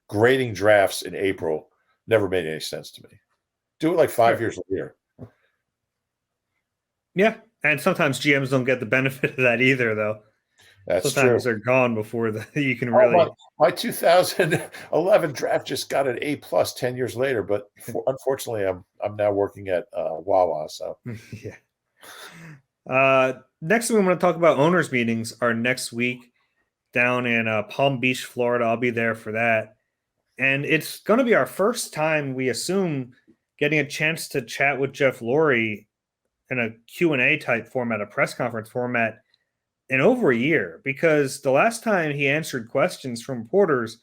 grading drafts in April never made any sense to me. Do it like 5 years later. Yeah. And sometimes GMs don't get the benefit of that either, though. That's sometimes true. They're gone before you can really. My 2011 draft just got an A+ 10 years later, but unfortunately, I'm now working at Wawa. So yeah. Next thing we want to talk about owners meetings are next week down in Palm Beach, Florida. I'll be there for that. And it's going to be our first time, we assume, getting a chance to chat with Jeff Lurie in a Q&A type format, a press conference format, in over a year, because the last time he answered questions from reporters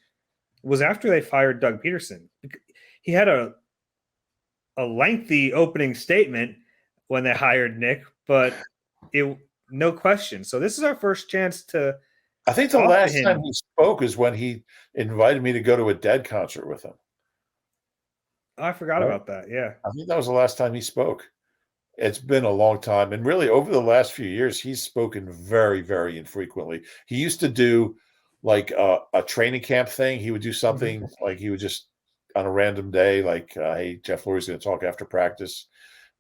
was after they fired Doug Peterson. He had a lengthy opening statement when they hired Nick, but no question. So this is our first chance to. I think the last time he spoke is when he invited me to go to a Dead concert with him. Oh, I forgot about that. Yeah. I think that was the last time he spoke. It's been a long time. And really, over the last few years, he's spoken very, very infrequently. He used to do like a training camp thing. He would do something like he would just on a random day, like, hey, Jeff Lurie's going to talk after practice.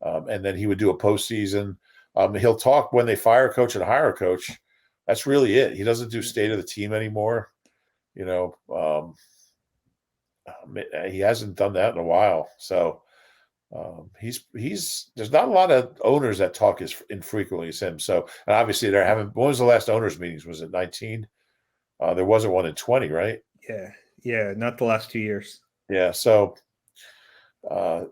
And then he would do a postseason. He'll talk when they fire a coach and hire a coach. That's really it. He doesn't do state of the team anymore. He hasn't done that in a while. So he's there's not a lot of owners that talk as infrequently as him. So, and obviously when was the last owners meetings? Was it 19? There wasn't one in 20, right? Yeah. Not the last 2 years. Yeah. So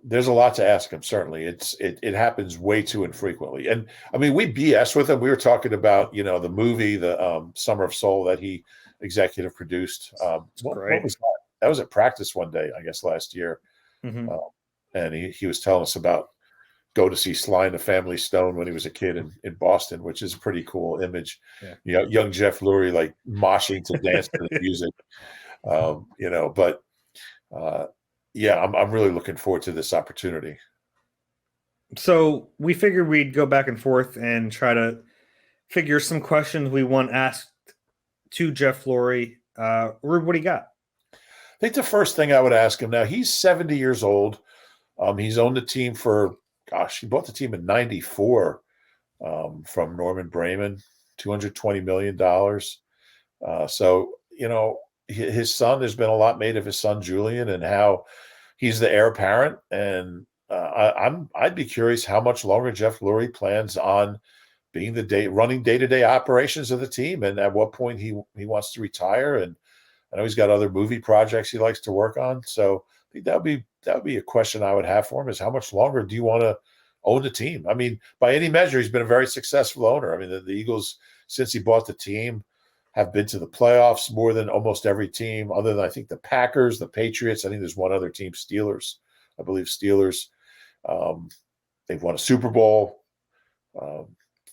there's a lot to ask him. Certainly, it happens way too infrequently. And I mean, we BS with him. We were talking about the movie, the Summer of Soul that he executive produced. What was that? That was at practice one day, I guess, last year. Mm-hmm. And he was telling us about go to see Sly and the Family Stone when he was a kid in Boston, which is a pretty cool image. Yeah. Young Jeff Lurie like moshing to dance to the music. But I'm really looking forward to this opportunity. So we figured we'd go back and forth and try to figure some questions we want asked to Jeff Lurie. Rube, what do you got? I think the first thing I would ask him now, he's 70 years old. He's owned the team he bought the team in 94 from Norman Brayman, $220 million. So, his son, there's been a lot made of his son, Julian, and how he's the heir apparent. And I'd be curious how much longer Jeff Lurie plans on being running day-to-day operations of the team, and at what point he wants to retire. And I know he's got other movie projects he likes to work on. So I think that would be a question I would have for him, is how much longer do you want to own the team? I mean, by any measure, he's been a very successful owner. I mean, the Eagles, since he bought the team, have been to the playoffs more than almost every team, other than I think the Packers, the Patriots. I think there's one other team, Steelers. I believe Steelers. They've won a Super Bowl.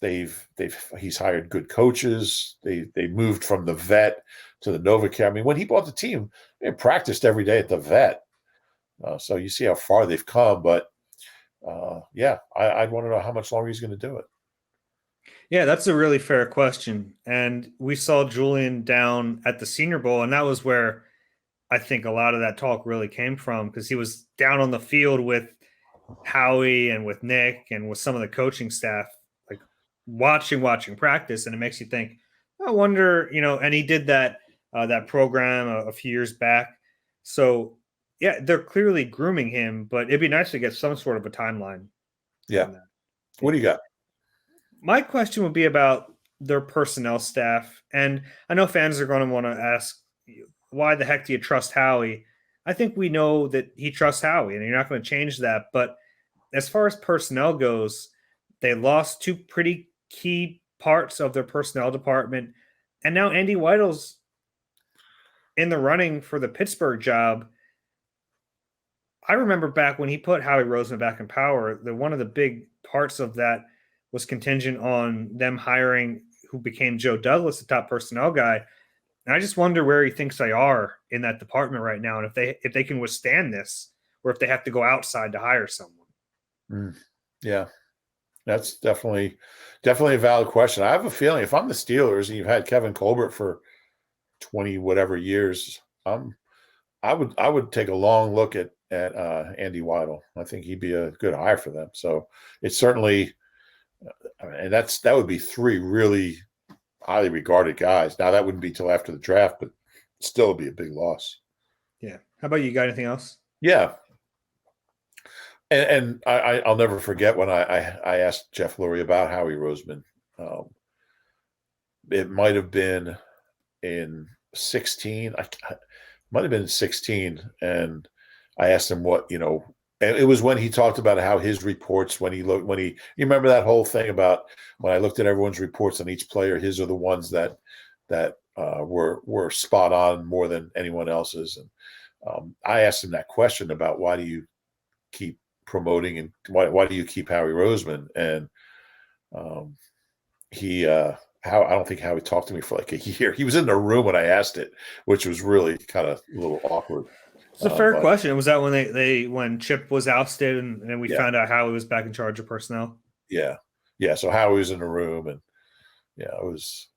He's hired good coaches. They moved from the vet to the NovaCare. I mean, when he bought the team, they practiced every day at the vet. So you see how far they've come. But I'd want to know how much longer he's going to do it. Yeah, that's a really fair question. And we saw Julian down at the Senior Bowl, and that was where I think a lot of that talk really came from, because he was down on the field with Howie and with Nick and with some of the coaching staff, like watching practice. And it makes you think, I wonder, and he did that program a few years back. So yeah, they're clearly grooming him, but it'd be nice to get some sort of a timeline. Yeah. What do you got? My question would be about their personnel staff. And I know fans are going to want to ask, why the heck do you trust Howie? I think we know that he trusts Howie, and you're not going to change that. But as far as personnel goes, they lost two pretty key parts of their personnel department. And now Andy Weidl's in the running for the Pittsburgh job. I remember back when he put Howie Roseman back in power, that one of the big parts of that was contingent on them hiring who became Joe Douglas, the top personnel guy. And I just wonder where he thinks they are in that department right now, and if they can withstand this, or if they have to go outside to hire someone. Yeah, that's definitely a valid question. I have a feeling if I'm the Steelers and you've had Kevin Colbert for 20 whatever years, I would take a long look at Andy Weidel. I think he'd be a good hire for them. So it's certainly, and that would be three really highly regarded guys. Now that wouldn't be till after the draft, but still would be a big loss. Yeah. How about you? Got anything else? Yeah. And I'll never forget when I asked Jeff Lurie about Howie Roseman. It might have been in 16. Might have been 16, and I asked him what, and it was when he talked about how his reports, you remember that whole thing about when I looked at everyone's reports on each player, his are the ones that were spot on more than anyone else's. And I asked him that question about why do you keep promoting and why do you keep Howie Roseman? And I don't think Howie talked to me for like a year. He was in the room when I asked it, which was really kind of a little awkward. It's a fair question. Was that when when Chip was ousted and then we found out Howie was back in charge of personnel? Yeah. So Howie was in the room, and that was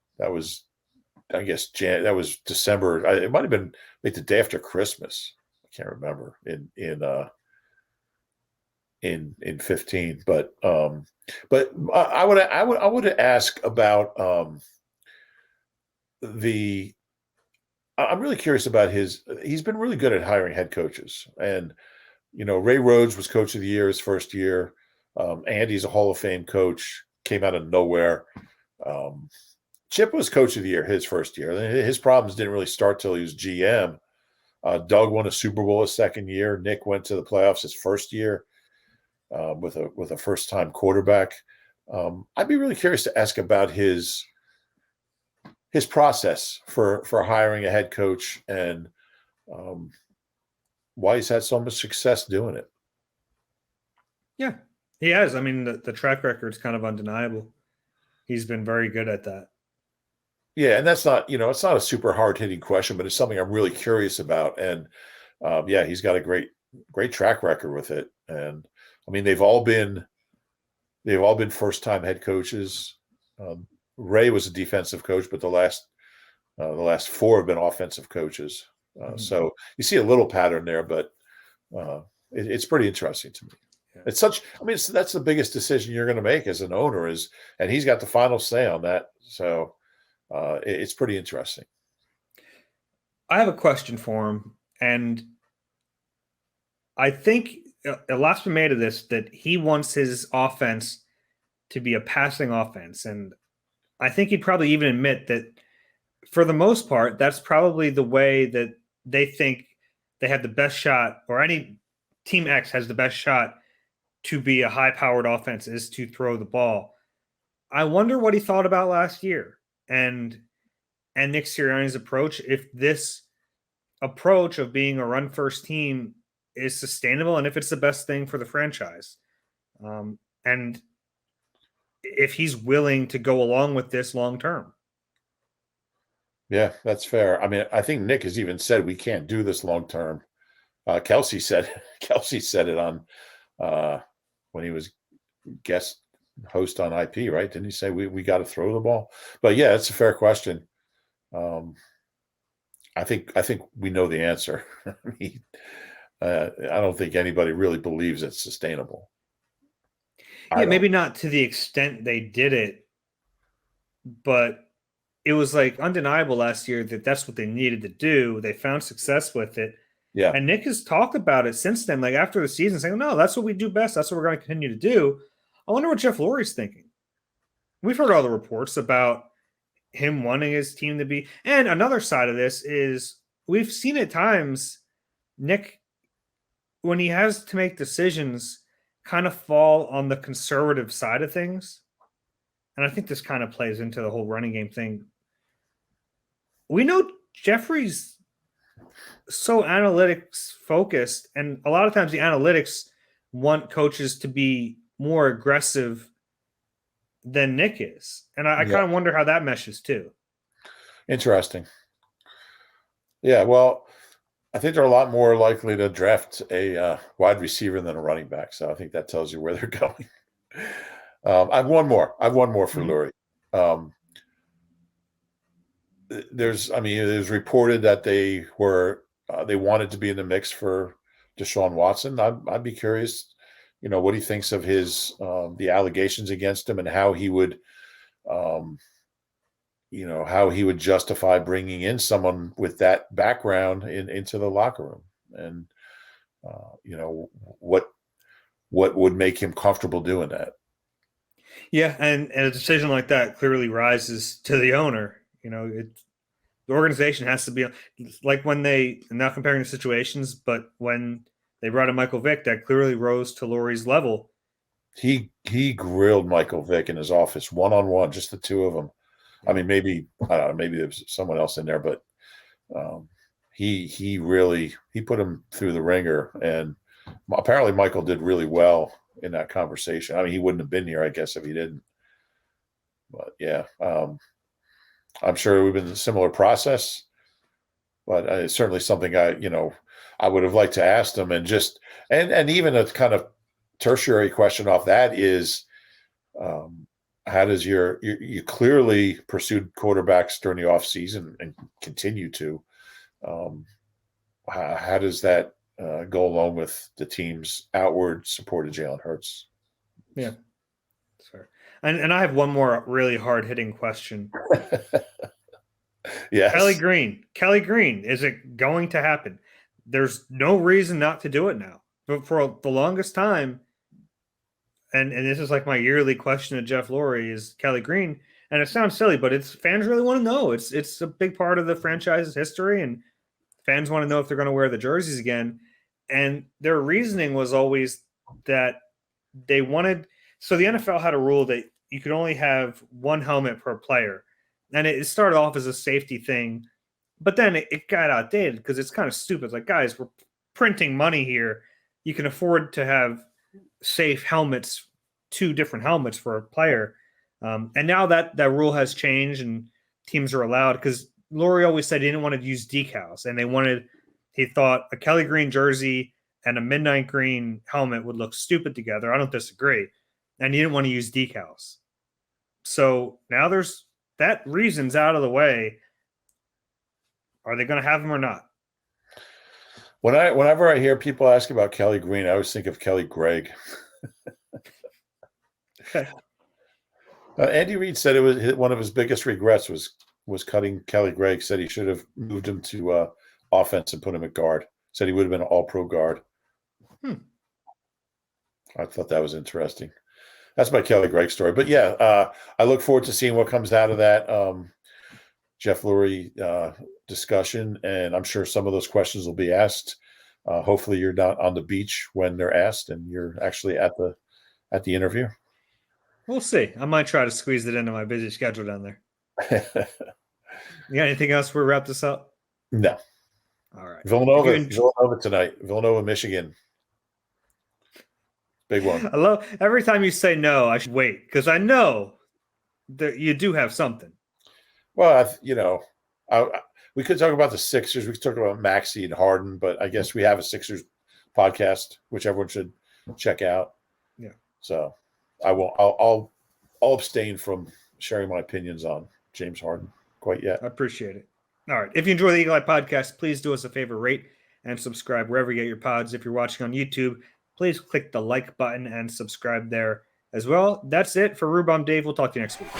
I guess that was December. It might have been like the day after Christmas. I can't remember in 15, but I would ask about I'm really curious about he's been really good at hiring head coaches. And, Ray Rhodes was coach of the year his first year. Andy's a Hall of Fame coach, came out of nowhere. Chip was coach of the year his first year. His problems didn't really start till he was GM. Doug won a Super Bowl his second year. Nick went to the playoffs his first year with a first-time quarterback. I'd be really curious to ask about his process for hiring a head coach and why he's had so much success doing it. Yeah, he has. I mean, the track record is kind of undeniable. He's been very good at that. Yeah, and that's not, it's not a super hard-hitting question, but it's something I'm really curious about. And he's got a great track record with it. And I mean, they've all been first-time head coaches. Ray was a defensive coach, but the last four have been offensive coaches. So you see a little pattern there, but it's pretty interesting to me. Yeah. That's the biggest decision you're going to make as an owner and he's got the final say on that. So it's pretty interesting. I have a question for him, and I think a lot's been made of this, that he wants his offense to be a passing offense. And I think he'd probably even admit that for the most part, that's probably the way that they think they have the best shot, or any team X has the best shot to be a high-powered offense, is to throw the ball. I wonder what he thought about last year and Nick Sirianni's approach, if this approach of being a run-first team is sustainable and if it's the best thing for the franchise. And if he's willing to go along with this long-term. Yeah, that's fair. I mean, I think Nick has even said we can't do this long-term. Kelsey said it on when he was guest host on IP, right? Didn't he say we got to throw the ball? But yeah, it's a fair question. I think we know the answer. I don't think anybody really believes it's sustainable. Yeah, maybe not to the extent they did it, but it was like undeniable last year that that's what they needed to do. They found success with it. Yeah. And Nick has talked about it since then, like after the season, saying, no, that's what we do best. That's what we're going to continue to do. I wonder what Jeff Lurie's thinking. We've heard all the reports about him wanting his team to be. And another side of this is we've seen at times Nick, when he has to make decisions, kind of fall on the conservative side of things. And I think this kind of plays into the whole running game thing. We know Jeffrey's so analytics focused, and a lot of times the analytics want coaches to be more aggressive than Nick is. And I kind of wonder how that meshes too. Interesting. Yeah, well, I think they're a lot more likely to draft a wide receiver than a running back. So I think that tells you where they're going. I have one more. I have one more for Mhm. Lurie. Um, it was reported that they wanted to be in the mix for Deshaun Watson. I'd be curious, what he thinks of the allegations against him and um, how he would justify bringing in someone with that background into the locker room, and what would make him comfortable doing that. Yeah, and a decision like that clearly rises to the owner. The organization has to be like when they, not comparing the situations, but when they brought in Michael Vick, that clearly rose to Lurie's level. He grilled Michael Vick in his office one-on-one, just the two of them. I mean, maybe I don't know, maybe there was someone else in there, but he really put him through the ringer, and apparently Michael did really well in that conversation. I mean, he wouldn't have been here, I guess, if he didn't. But yeah, I'm sure it would have been a similar process, but it's certainly something I would have liked to ask them, and even a kind of tertiary question off that is, how does you clearly pursued quarterbacks during the off season and continue to, how does that go along with the team's outward support of Jalen Hurts? Yeah, sorry. And I have one more really hard hitting question. Yes. Kelly Green, is it going to happen? There's no reason not to do it now. But for the longest time, and this is like my yearly question to Jeff Lurie, is Kelly Green. And it sounds silly, but fans really want to know. It's a big part of the franchise's history, and fans want to know if they're going to wear the jerseys again. And their reasoning was always that they wanted. So the NFL had a rule that you could only have one helmet per player, and it started off as a safety thing, but then it got outdated because it's kind of stupid. It's like, guys, we're printing money here. You can afford to have safe helmets, 2 different helmets for a player. And now that rule has changed and teams are allowed, because Lurie always said he didn't want to use decals, and he thought a Kelly Green jersey and a midnight green helmet would look stupid together. I don't disagree. And he didn't want to use decals. So now there's that reason's out of the way. Are they going to have them or not? Whenever I hear people ask about Kelly Green, I always think of Kelly Gregg. Okay. Andy Reid said it was one of his biggest regrets was cutting Kelly Gregg. Said he should have moved him to offense and put him at guard. Said he would have been an all-pro guard. I thought that was interesting. That's my Kelly Gregg story. But yeah, I look forward to seeing what comes out of that Jeff Lurie discussion, and I'm sure some of those questions will be asked. Hopefully, you're not on the beach when they're asked, and you're actually at the interview. We'll see. I might try to squeeze it into my busy schedule down there. You got anything else before we wrap this up? No. All right. Villanova tonight. Villanova, Michigan. Big one. I love every time you say no, I should wait because I know that you do have something. Well, we could talk about the Sixers. We could talk about Maxey and Harden, but I guess we have a Sixers podcast, which everyone should check out. Yeah. So I'll abstain from sharing my opinions on James Harden quite yet. I appreciate it. All right. If you enjoy the Eagle Eye podcast, please do us a favor, rate and subscribe wherever you get your pods. If you're watching on YouTube, please click the like button and subscribe there as well. That's it for Reuben. I'm Dave. We'll talk to you next week.